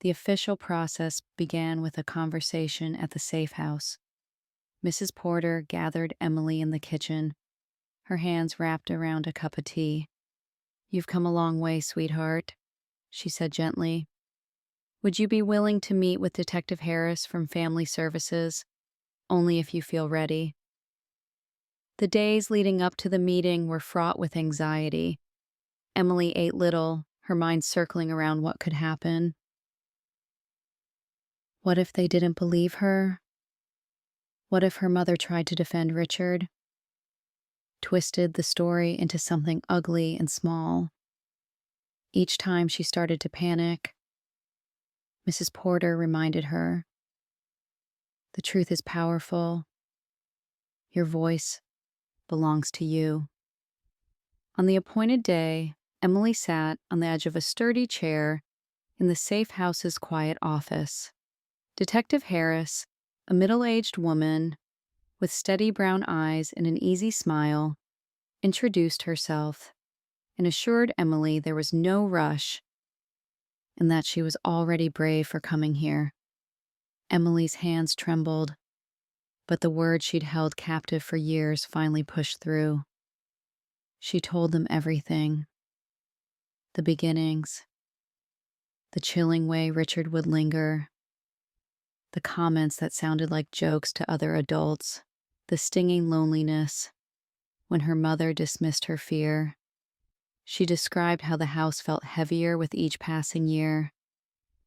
The official process began with a conversation at the safe house. Mrs. Porter gathered Emily in the kitchen, her hands wrapped around a cup of tea. "You've come a long way, sweetheart," she said gently. "Would you be willing to meet with Detective Harris from Family Services? Only if you feel ready." The days leading up to the meeting were fraught with anxiety. Emily ate little, her mind circling around what could happen. What if they didn't believe her? What if her mother tried to defend Richard? Twisted the story into something ugly and small. Each time she started to panic, Mrs. Porter reminded her, "The truth is powerful. Your voice belongs to you." On the appointed day, Emily sat on the edge of a sturdy chair in the safe house's quiet office. Detective Harris, a middle-aged woman with steady brown eyes and an easy smile, introduced herself and assured Emily there was no rush and that she was already brave for coming here. Emily's hands trembled, but the words she'd held captive for years finally pushed through. She told them everything. The beginnings, the chilling way Richard would linger, the comments that sounded like jokes to other adults, the stinging loneliness when her mother dismissed her fear. She described how the house felt heavier with each passing year,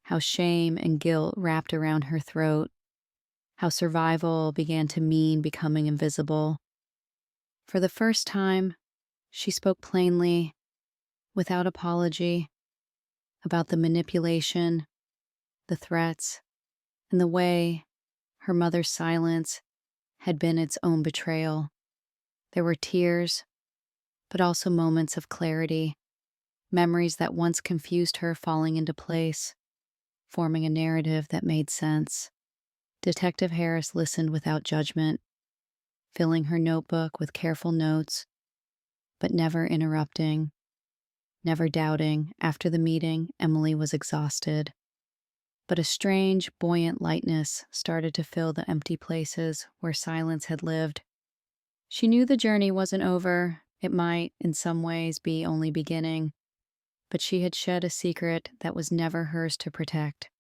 how shame and guilt wrapped around her throat, how survival began to mean becoming invisible. For the first time, she spoke plainly, without apology, about the manipulation, the threats, and the way her mother's silence had been its own betrayal. There were tears, but also moments of clarity, memories that once confused her falling into place, forming a narrative that made sense. Detective Harris listened without judgment, filling her notebook with careful notes, but never interrupting, never doubting. After the meeting, Emily was exhausted, but a strange, buoyant lightness started to fill the empty places where silence had lived. She knew the journey wasn't over. It might, in some ways, be only beginning, but she had shed a secret that was never hers to protect.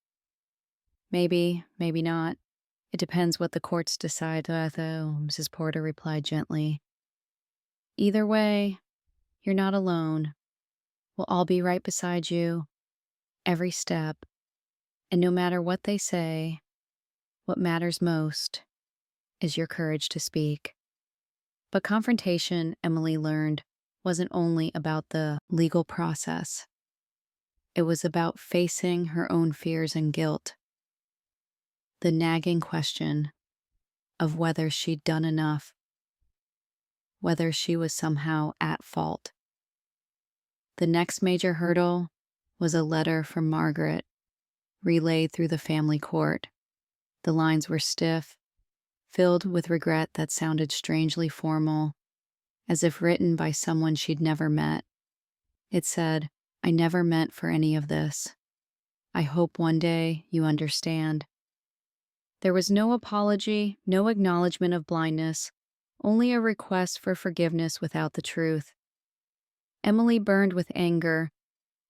Maybe, maybe not. It depends what the courts decide, though, Mrs. Porter replied gently. Either way, you're not alone. We'll all be right beside you, every step. And no matter what they say, what matters most is your courage to speak. But confrontation, Emily learned, wasn't only about the legal process. It was about facing her own fears and guilt. The nagging question of whether she'd done enough, whether she was somehow at fault. The next major hurdle was a letter from Margaret, relayed through the family court. The lines were stiff, filled with regret that sounded strangely formal, as if written by someone she'd never met. It said, "I never meant for any of this. I hope one day you understand." There was no apology, no acknowledgement of blindness, only a request for forgiveness without the truth. Emily burned with anger.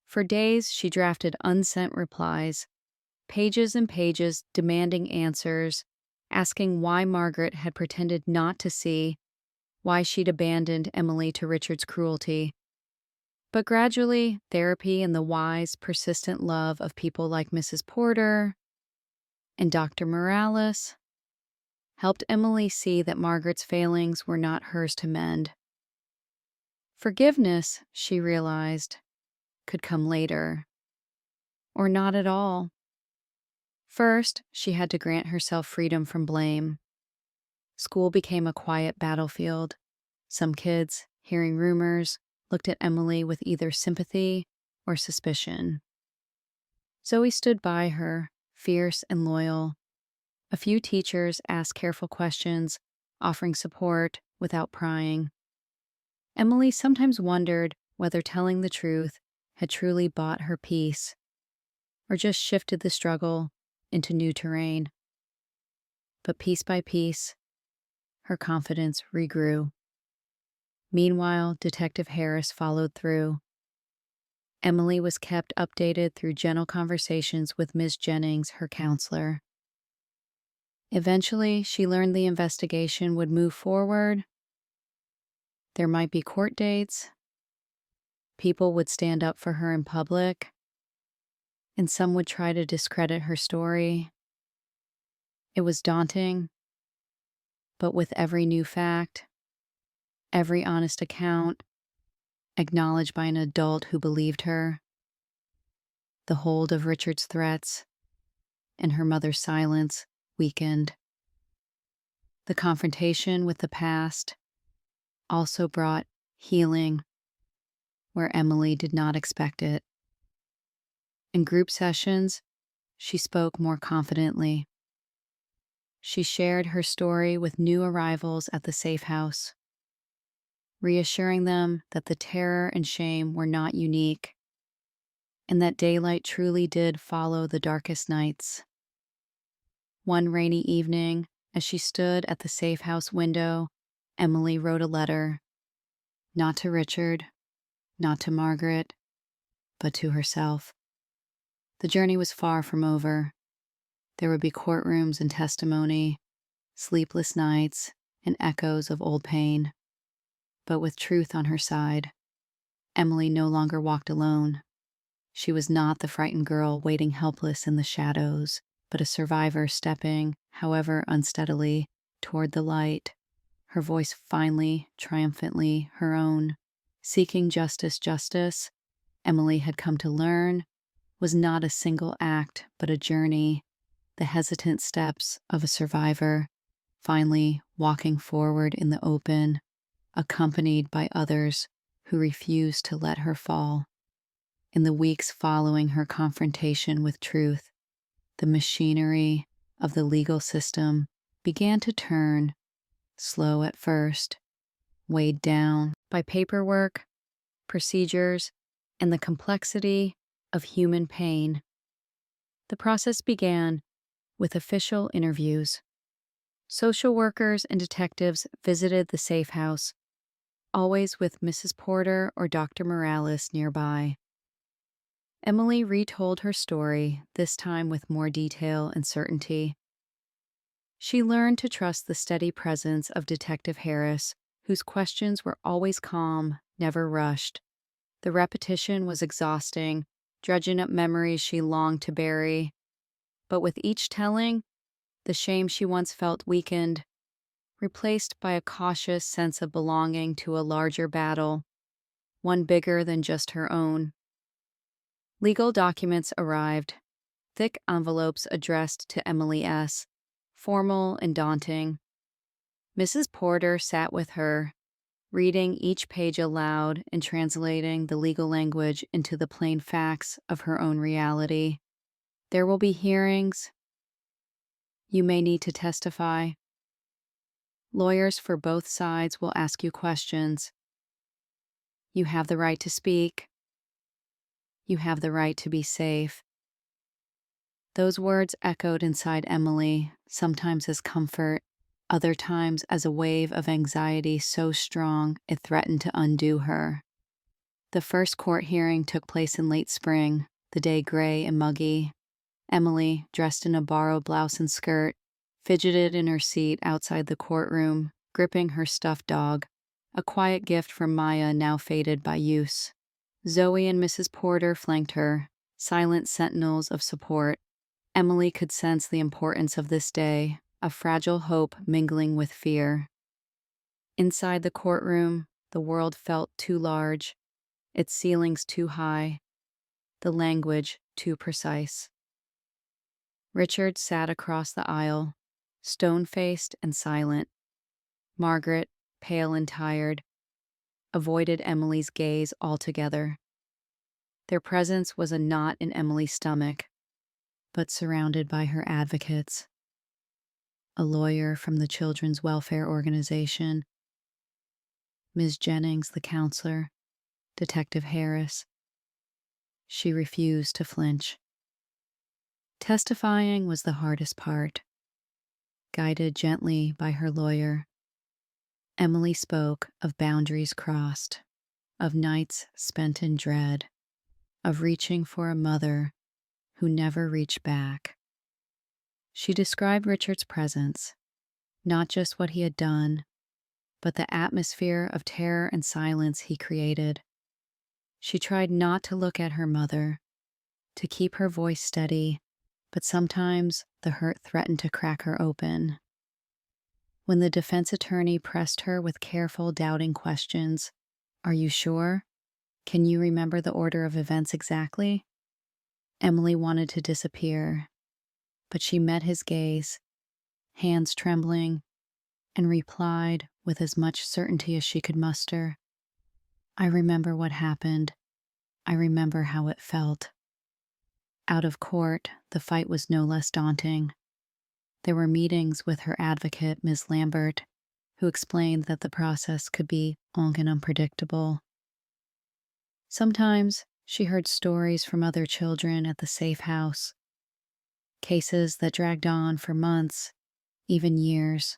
For days, she drafted unsent replies, pages and pages demanding answers, asking why Margaret had pretended not to see, why she'd abandoned Emily to Richard's cruelty. But gradually, therapy and the wise, persistent love of people like Mrs. Porter and Dr. Morales helped Emily see that Margaret's failings were not hers to mend. Forgiveness, she realized, could come later, or not at all. First, she had to grant herself freedom from blame. School became a quiet battlefield. Some kids, hearing rumors, looked at Emily with either sympathy or suspicion. Zoe stood by her, fierce and loyal. A few teachers asked careful questions, offering support without prying. Emily sometimes wondered whether telling the truth had truly bought her peace, or just shifted the struggle into new terrain. But piece by piece, her confidence regrew. Meanwhile, Detective Harris followed through. Emily was kept updated through gentle conversations with Ms. Jennings, her counselor. Eventually, she learned the investigation would move forward. There might be court dates. People would stand up for her in public, and some would try to discredit her story. It was daunting, but with every new fact, every honest account, acknowledged by an adult who believed her, the hold of Richard's threats and her mother's silence weakened. The confrontation with the past also brought healing where Emily did not expect it. In group sessions, she spoke more confidently. She shared her story with new arrivals at the safe house, reassuring them that the terror and shame were not unique, and that daylight truly did follow the darkest nights. One rainy evening, as she stood at the safe house window, Emily wrote a letter, not to Richard, not to Margaret, but to herself. The journey was far from over. There would be courtrooms and testimony, sleepless nights, and echoes of old pain. But with truth on her side, Emily no longer walked alone. She was not the frightened girl waiting helpless in the shadows, but a survivor stepping, however unsteadily, toward the light, her voice finally, triumphantly her own. Seeking justice, Emily had come to learn, was not a single act, but a journey, the hesitant steps of a survivor, finally walking forward in the open, accompanied by others who refused to let her fall. In the weeks following her confrontation with truth, the machinery of the legal system began to turn, slow at first, weighed down by paperwork, procedures, and the complexity of human pain. The process began with official interviews. Social workers and detectives visited the safe house, always with Mrs. Porter or Dr. Morales nearby. Emily retold her story, this time with more detail and certainty. She learned to trust the steady presence of Detective Harris, whose questions were always calm, never rushed. The repetition was exhausting, dredging up memories she longed to bury. But with each telling, the shame she once felt weakened, replaced by a cautious sense of belonging to a larger battle, one bigger than just her own. Legal documents arrived, thick envelopes addressed to Emily S., formal and daunting. Mrs. Porter sat with her, reading each page aloud and translating the legal language into the plain facts of her own reality. There will be hearings. You may need to testify. Lawyers for both sides will ask you questions. You have the right to speak. You have the right to be safe. Those words echoed inside Emily, sometimes as comfort, other times as a wave of anxiety so strong it threatened to undo her. The first court hearing took place in late spring, the day gray and muggy. Emily, dressed in a borrowed blouse and skirt, fidgeted in her seat outside the courtroom, gripping her stuffed dog, a quiet gift from Maya now faded by use. Zoe and Mrs. Porter flanked her, silent sentinels of support. Emily could sense the importance of this day, a fragile hope mingling with fear. Inside the courtroom, the world felt too large, its ceilings too high. the language too precise. Richard sat across the aisle, stone-faced and silent. Margaret, pale and tired, avoided Emily's gaze altogether. Their presence was a knot in Emily's stomach, but surrounded by her advocates. A lawyer from the Children's Welfare Organization, Ms. Jennings, the counselor, Detective Harris. She refused to flinch. Testifying was the hardest part. Guided gently by her lawyer, Emily spoke of boundaries crossed, of nights spent in dread, of reaching for a mother who never reached back. She described Richard's presence, not just what he had done, but the atmosphere of terror and silence he created. She tried not to look at her mother, to keep her voice steady, but sometimes the hurt threatened to crack her open. When the defense attorney pressed her with careful, doubting questions, "Are you sure? Can you remember the order of events exactly?" Emily wanted to disappear, but she met his gaze, hands trembling, and replied with as much certainty as she could muster, "I remember what happened. I remember how it felt." Out of court, the fight was no less daunting. There were meetings with her advocate, Ms. Lambert, who explained that the process could be long and unpredictable. Sometimes she heard stories from other children at the safe house, cases that dragged on for months, even years,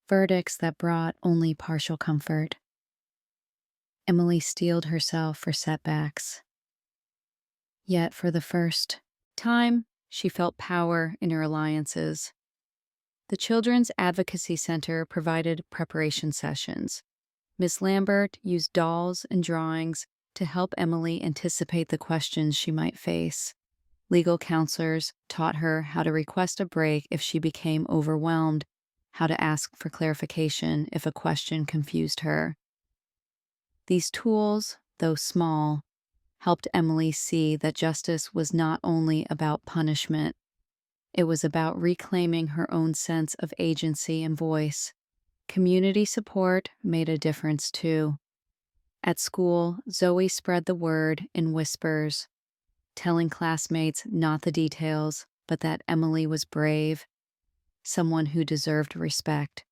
verdicts that brought only partial comfort. Emily steeled herself for setbacks. Yet for the first time, she felt power in her alliances. The Children's Advocacy Center provided preparation sessions. Miss Lambert used dolls and drawings to help Emily anticipate the questions she might face. Legal counselors taught her how to request a break if she became overwhelmed, how to ask for clarification if a question confused her. These tools, though small, helped Emily see that justice was not only about punishment, it was about reclaiming her own sense of agency and voice. Community support made a difference too. At school, Zoe spread the word in whispers, telling classmates not the details, but that Emily was brave, someone who deserved respect.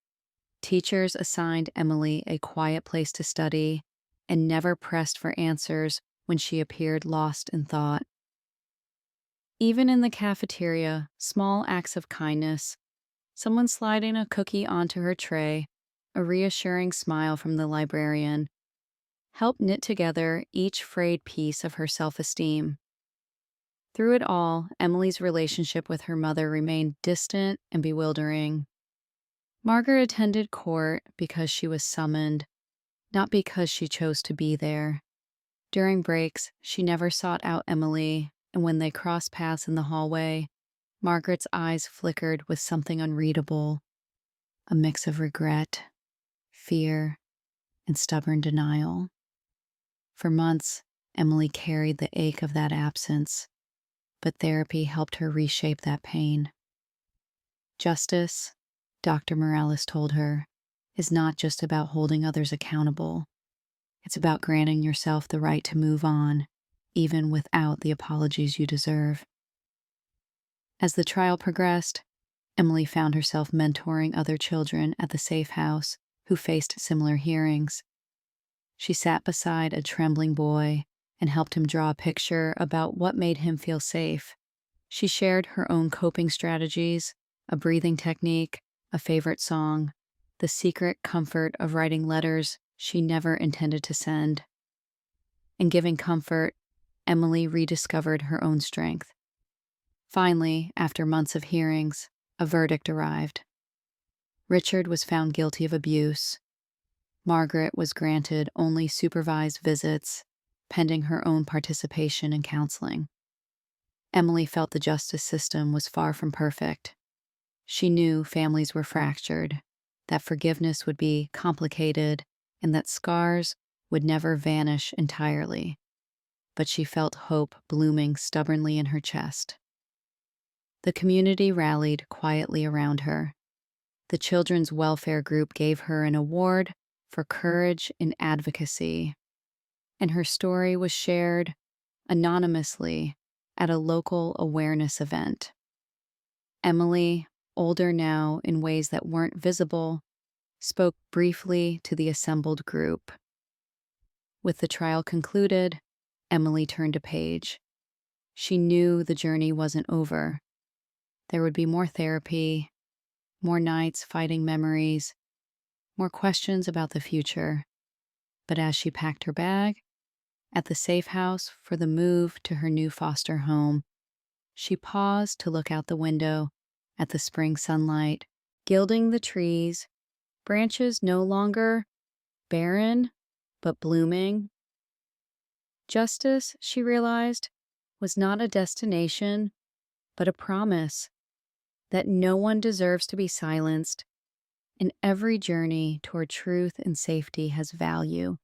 Teachers assigned Emily a quiet place to study and never pressed for answers when she appeared lost in thought. Even in the cafeteria, small acts of kindness, someone sliding a cookie onto her tray, a reassuring smile from the librarian, helped knit together each frayed piece of her self-esteem. Through it all, Emily's relationship with her mother remained distant and bewildering. Margaret attended court because she was summoned, not because she chose to be there. During breaks, she never sought out Emily, and when they crossed paths in the hallway, Margaret's eyes flickered with something unreadable, a mix of regret, fear, and stubborn denial. For months, Emily carried the ache of that absence, but therapy helped her reshape that pain. Justice, Dr. Morales told her, is not just about holding others accountable. It's about granting yourself the right to move on, even without the apologies you deserve. As the trial progressed, Emily found herself mentoring other children at the safe house who faced similar hearings. She sat beside a trembling boy and helped him draw a picture about what made him feel safe. She shared her own coping strategies, a breathing technique, a favorite song, the secret comfort of writing letters she never intended to send. In giving comfort, Emily rediscovered her own strength. Finally, after months of hearings, a verdict arrived. Richard was found guilty of abuse. Margaret was granted only supervised visits, pending her own participation in counseling. Emily felt the justice system was far from perfect. She knew families were fractured, that forgiveness would be complicated, and that scars would never vanish entirely. but she felt hope blooming stubbornly in her chest. The community rallied quietly around her. The Children's Welfare Group gave her an award for courage in advocacy, and her story was shared anonymously at a local awareness event. Emily, older now in ways that weren't visible, spoke briefly to the assembled group. With the trial concluded, Emily turned a page. She knew the journey wasn't over. There would be more therapy, more nights fighting memories, more questions about the future. But as she packed her bag, at the safe house for the move to her new foster home, she paused to look out the window at the spring sunlight, gilding the trees, branches no longer barren, but blooming. Justice, she realized, was not a destination, but a promise that no one deserves to be silenced, and every journey toward truth and safety has value,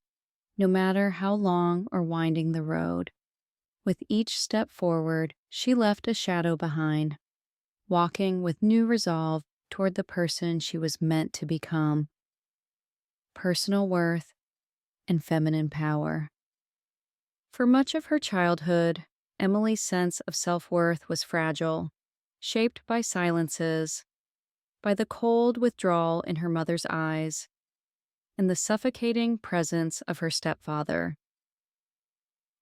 no matter how long or winding the road. With each step forward, she left a shadow behind, walking with new resolve toward the person she was meant to become: personal worth and feminine power. For much of her childhood, Emily's sense of self-worth was fragile, shaped by silences, by the cold withdrawal in her mother's eyes, and the suffocating presence of her stepfather.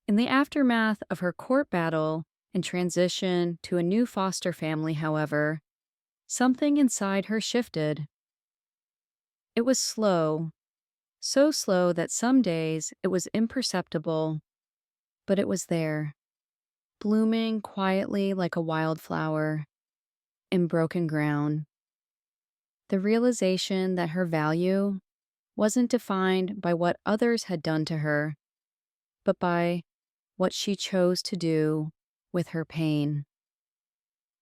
In the aftermath of her court battle and transition to a new foster family, however, something inside her shifted. It was slow, so slow that some days it was imperceptible, but it was there, blooming quietly like a wildflower in broken ground. The realization that her value wasn't defined by what others had done to her, but by what she chose to do with her pain.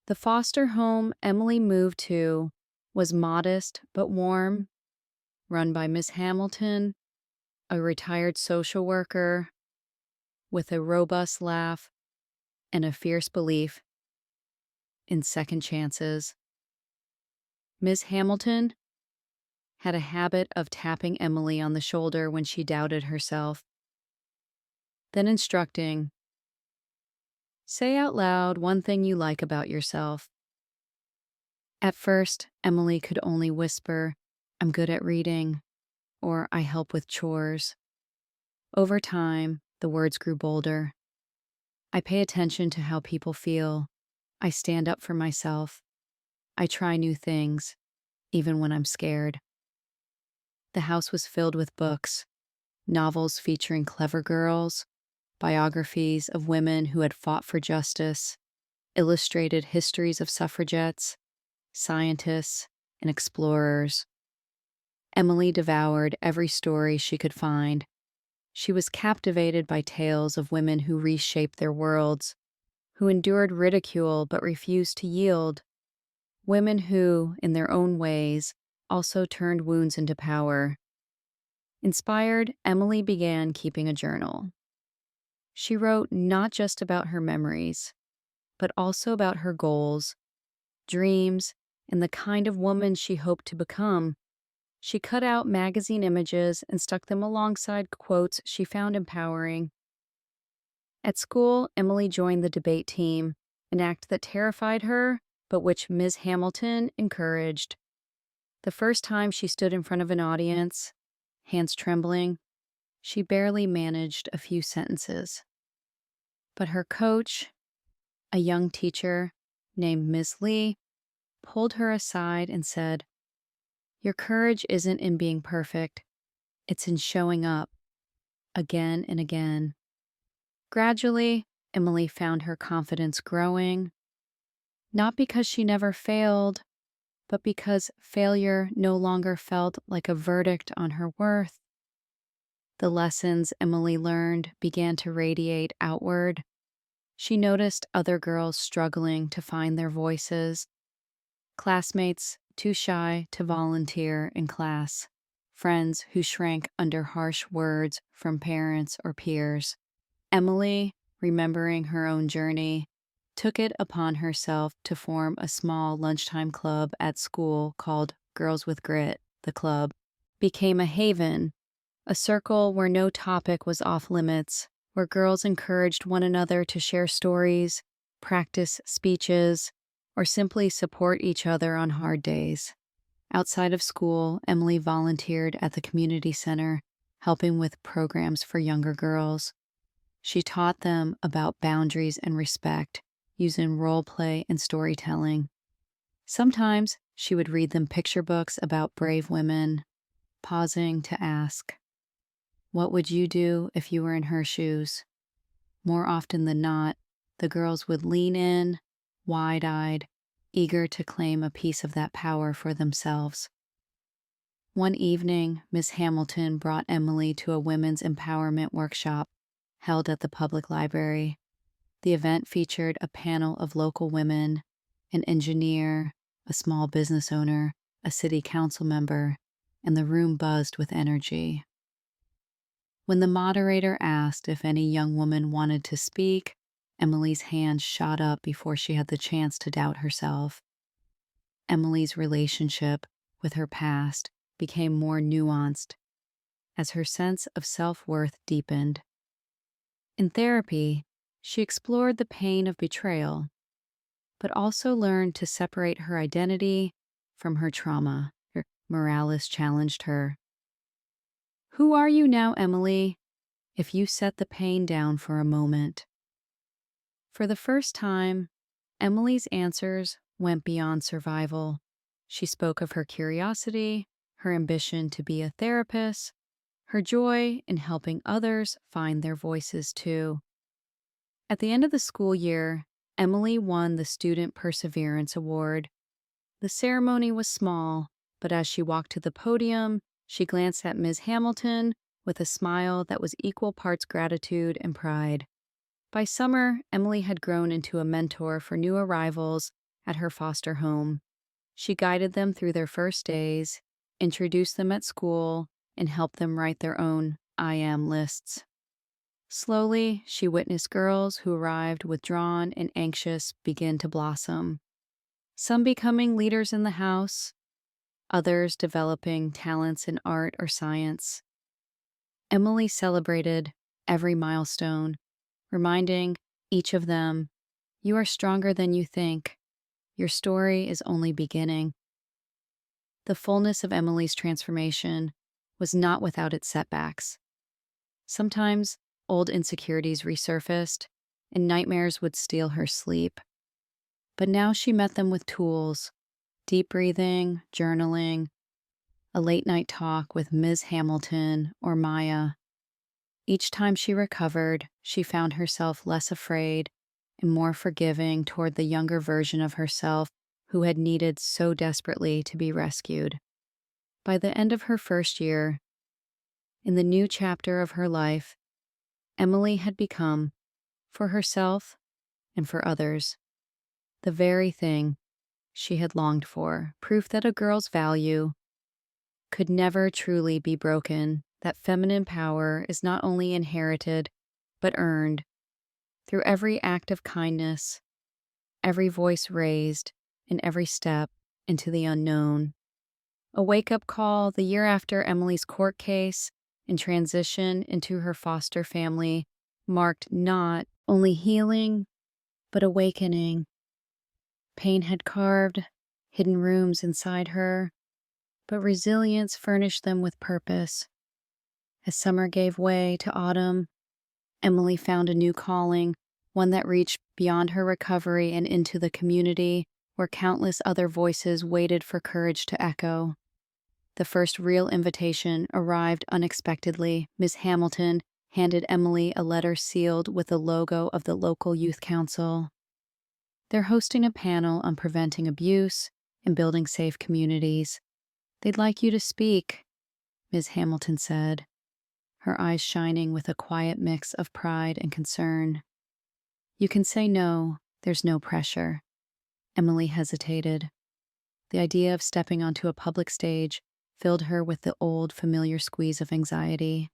The foster home Emily moved to was modest but warm, run by Miss Hamilton, a retired social worker with a robust laugh and a fierce belief in second chances. Miss Hamilton had a habit of tapping Emily on the shoulder when she doubted herself, then instructing, "Say out loud one thing you like about yourself." At first, Emily could only whisper, "I'm good at reading," or "I help with chores." Over time, the words grew bolder. "I pay attention to how people feel. I stand up for myself. I try new things, even when I'm scared." The house was filled with books, novels featuring clever girls, biographies of women who had fought for justice, illustrated histories of suffragettes, scientists, and explorers. Emily devoured every story she could find. She was captivated by tales of women who reshaped their worlds, who endured ridicule but refused to yield, women who, in their own ways, also turned wounds into power. Inspired, Emily began keeping a journal. She wrote not just about her memories, but also about her goals, dreams, and the kind of woman she hoped to become. She cut out magazine images and stuck them alongside quotes she found empowering. At school, Emily joined the debate team, an act that terrified her, but which Ms. Hamilton encouraged. The first time she stood in front of an audience, hands trembling, she barely managed a few sentences. But her coach, a young teacher named Ms. Lee, pulled her aside and said, "Your courage isn't in being perfect, it's in showing up, again and again." Gradually, Emily found her confidence growing, not because she never failed, but because failure no longer felt like a verdict on her worth. The lessons Emily learned began to radiate outward. She noticed other girls struggling to find their voices, classmates too shy to volunteer in class, friends who shrank under harsh words from parents or peers. Emily, remembering her own journey, took it upon herself to form a small lunchtime club at school called Girls with Grit. The club became a haven, a circle where no topic was off limits, where girls encouraged one another to share stories, practice speeches, or simply support each other on hard days. Outside of school, Emily volunteered at the community center, helping with programs for younger girls. She taught them about boundaries and respect, using role play and storytelling. Sometimes she would read them picture books about brave women, pausing to ask, "What would you do if you were in her shoes?" More often than not, the girls would lean in, wide-eyed, eager to claim a piece of that power for themselves. One evening, Miss Hamilton brought Emily to a women's empowerment workshop held at the public library. The event featured a panel of local women, an engineer, a small business owner, a city council member, and the room buzzed with energy. When the moderator asked if any young woman wanted to speak, Emily's hand shot up before she had the chance to doubt herself. Emily's relationship with her past became more nuanced as her sense of self-worth deepened. In therapy, she explored the pain of betrayal, but also learned to separate her identity from her trauma. Morales challenged her. "Who are you now, Emily, if you set the pain down for a moment?" For the first time, Emily's answers went beyond survival. She spoke of her curiosity, her ambition to be a therapist, her joy in helping others find their voices too. At the end of the school year, Emily won the Student Perseverance Award. The ceremony was small, but as she walked to the podium, she glanced at Ms. Hamilton with a smile that was equal parts gratitude and pride. By summer, Emily had grown into a mentor for new arrivals at her foster home. She guided them through their first days, introduced them at school, and helped them write their own I am lists. Slowly, she witnessed girls who arrived withdrawn and anxious begin to blossom, some becoming leaders in the house, others developing talents in art or science. Emily celebrated every milestone, reminding each of them, "You are stronger than you think. Your story is only beginning." The fullness of Emily's transformation was not without its setbacks. Sometimes old insecurities resurfaced, and nightmares would steal her sleep. But now she met them with tools: deep breathing, journaling, a late-night talk with Ms. Hamilton or Maya. Each time she recovered, she found herself less afraid and more forgiving toward the younger version of herself who had needed so desperately to be rescued. By the end of her first year, in the new chapter of her life, Emily had become, for herself and for others, the very thing she had longed for, proof that a girl's value could never truly be broken, that feminine power is not only inherited, but earned through every act of kindness, every voice raised, and every step into the unknown. A wake-up call the year after Emily's court case and transition into her foster family marked not only healing, but awakening. Pain had carved hidden rooms inside her, but resilience furnished them with purpose. As summer gave way to autumn, Emily found a new calling, one that reached beyond her recovery and into the community, where countless other voices waited for courage to echo. The first real invitation arrived unexpectedly. Miss Hamilton handed Emily a letter sealed with the logo of the local youth council. "They're hosting a panel on preventing abuse and building safe communities. They'd like you to speak," Ms. Hamilton said, her eyes shining with a quiet mix of pride and concern. "You can say no, there's no pressure." Emily hesitated. The idea of stepping onto a public stage filled her with the old, familiar squeeze of anxiety.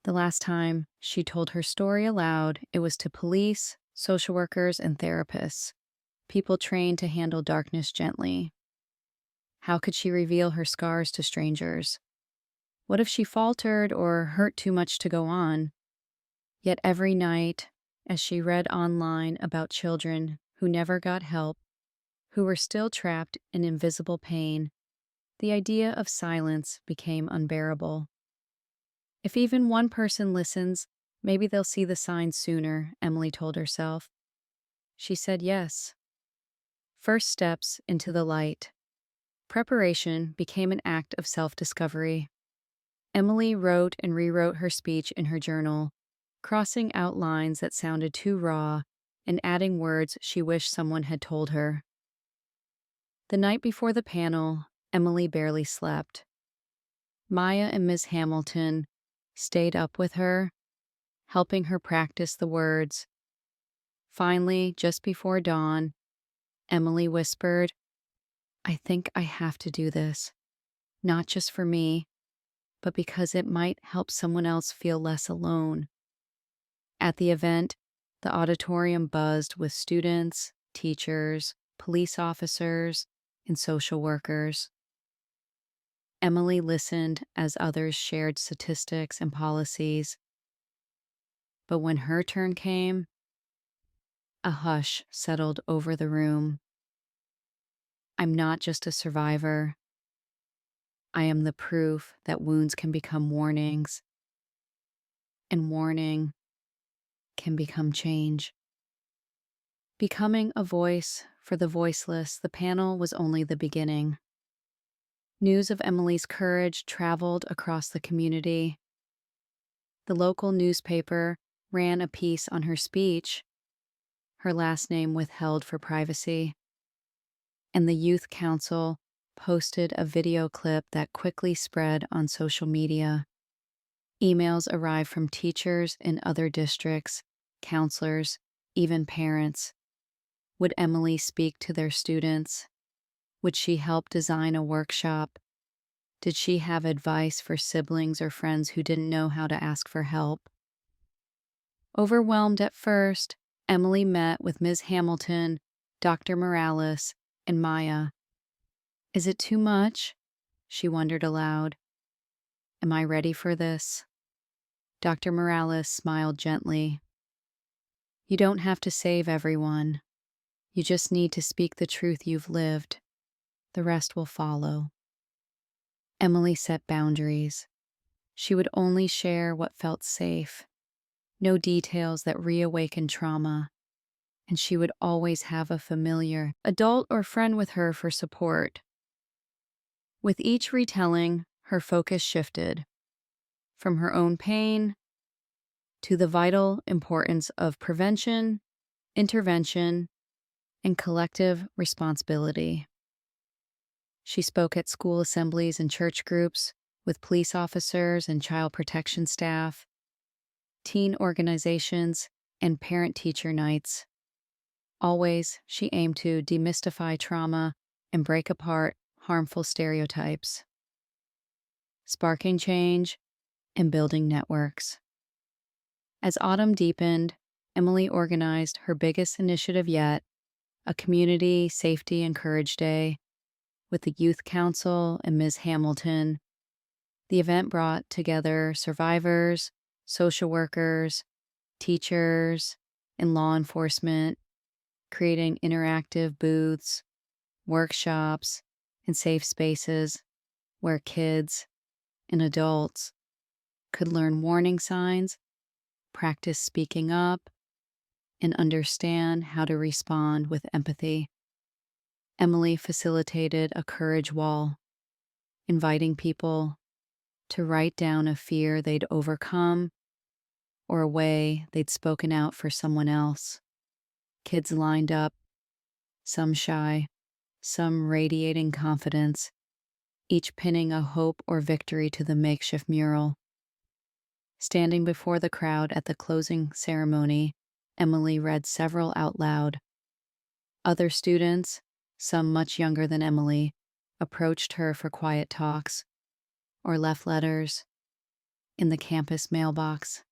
The last time she told her story aloud, it was to police, social workers, and therapists, people trained to handle darkness gently. How could she reveal her scars to strangers? What if she faltered or hurt too much to go on? Yet every night, as she read online about children who never got help, who were still trapped in invisible pain, the idea of silence became unbearable. If even one person listens, maybe they'll see the signs sooner, Emily told herself. She said yes. First steps into the light. Preparation became an act of self-discovery. Emily wrote and rewrote her speech in her journal, crossing out lines that sounded too raw and adding words she wished someone had told her. The night before the panel, Emily barely slept. Maya and Miss Hamilton stayed up with her, helping her practice the words. Finally, just before dawn, Emily whispered, "I think I have to do this, not just for me, but because it might help someone else feel less alone." At the event, the auditorium buzzed with students, teachers, police officers, and social workers. Emily listened as others shared statistics and policies. But when her turn came, a hush settled over the room. I'm not just a survivor. I am the proof that wounds can become warnings, and warning can become change. Becoming a voice for the voiceless, the panel was only the beginning. News of Emily's courage traveled across the community. The local newspaper ran a piece on her speech, her last name withheld for privacy, and the Youth Council posted a video clip that quickly spread on social media. Emails arrived from teachers in other districts, counselors, even parents. Would Emily speak to their students? Would she help design a workshop? Did she have advice for siblings or friends who didn't know how to ask for help? Overwhelmed at first, Emily met with Ms. Hamilton, Dr. Morales, and Maya. Is it too much? She wondered aloud. Am I ready for this? Dr. Morales smiled gently. You don't have to save everyone. You just need to speak the truth you've lived. The rest will follow. Emily set boundaries. She would only share what felt safe, no details that reawakened trauma, and she would always have a familiar, adult or friend with her for support. With each retelling, her focus shifted from her own pain to the vital importance of prevention, intervention, and collective responsibility. She spoke at school assemblies and church groups with police officers and child protection staff, teen organizations, and parent-teacher nights. Always, she aimed to demystify trauma and break apart harmful stereotypes, sparking change and building networks. As autumn deepened, Emily organized her biggest initiative yet, a community safety and courage day, with the Youth Council and Ms. Hamilton. The event brought together survivors, social workers, teachers, and law enforcement, creating interactive booths, workshops, and safe spaces where kids and adults could learn warning signs, practice speaking up, and understand how to respond with empathy. Emily facilitated a courage wall, inviting people to write down a fear they'd overcome or a way they'd spoken out for someone else. Kids lined up, some shy, some radiating confidence, each pinning a hope or victory to the makeshift mural. Standing before the crowd at the closing ceremony, Emily read several out loud. Other students, some much younger than Emily, approached her for quiet talks or left letters. in the campus mailbox.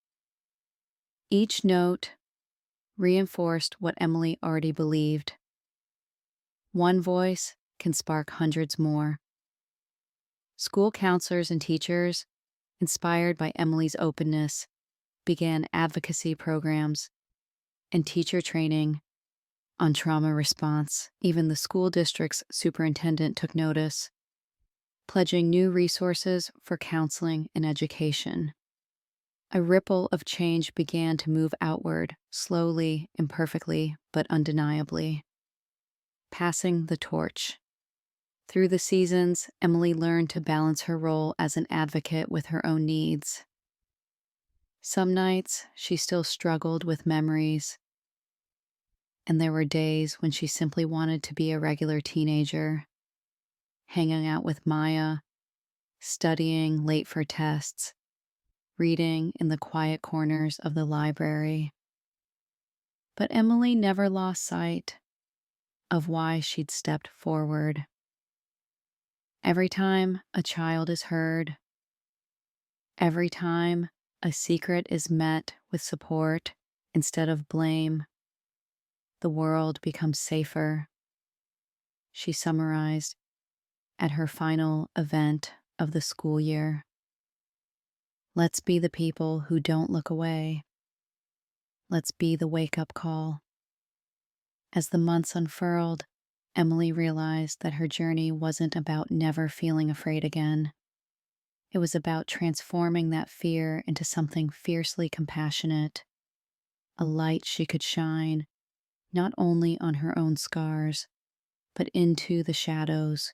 Each note reinforced what Emily already believed. One voice can spark hundreds more. School counselors and teachers, inspired by Emily's openness, began advocacy programs and teacher training on trauma response. Even the school district's superintendent took notice, pledging new resources for counseling and education. A ripple of change began to move outward, slowly, imperfectly, but undeniably. Passing the torch. Through the seasons, Emily learned to balance her role as an advocate with her own needs. Some nights, she still struggled with memories, and there were days when she simply wanted to be a regular teenager, hanging out with Maya, studying late for tests, reading in the quiet corners of the library. But Emily never lost sight of why she'd stepped forward. Every time a child is heard, every time a secret is met with support instead of blame, the world becomes safer, she summarized at her final event of the school year. Let's be the people who don't look away. Let's be the wake-up call. As the months unfurled, Emily realized that her journey wasn't about never feeling afraid again. It was about transforming that fear into something fiercely compassionate, a light she could shine not only on her own scars, but into the shadows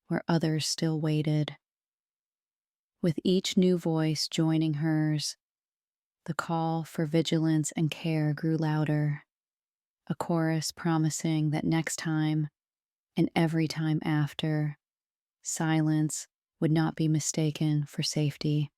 where others still waited. With each new voice joining hers, the call for vigilance and care grew louder, a chorus promising that next time, and every time after, silence would not be mistaken for safety.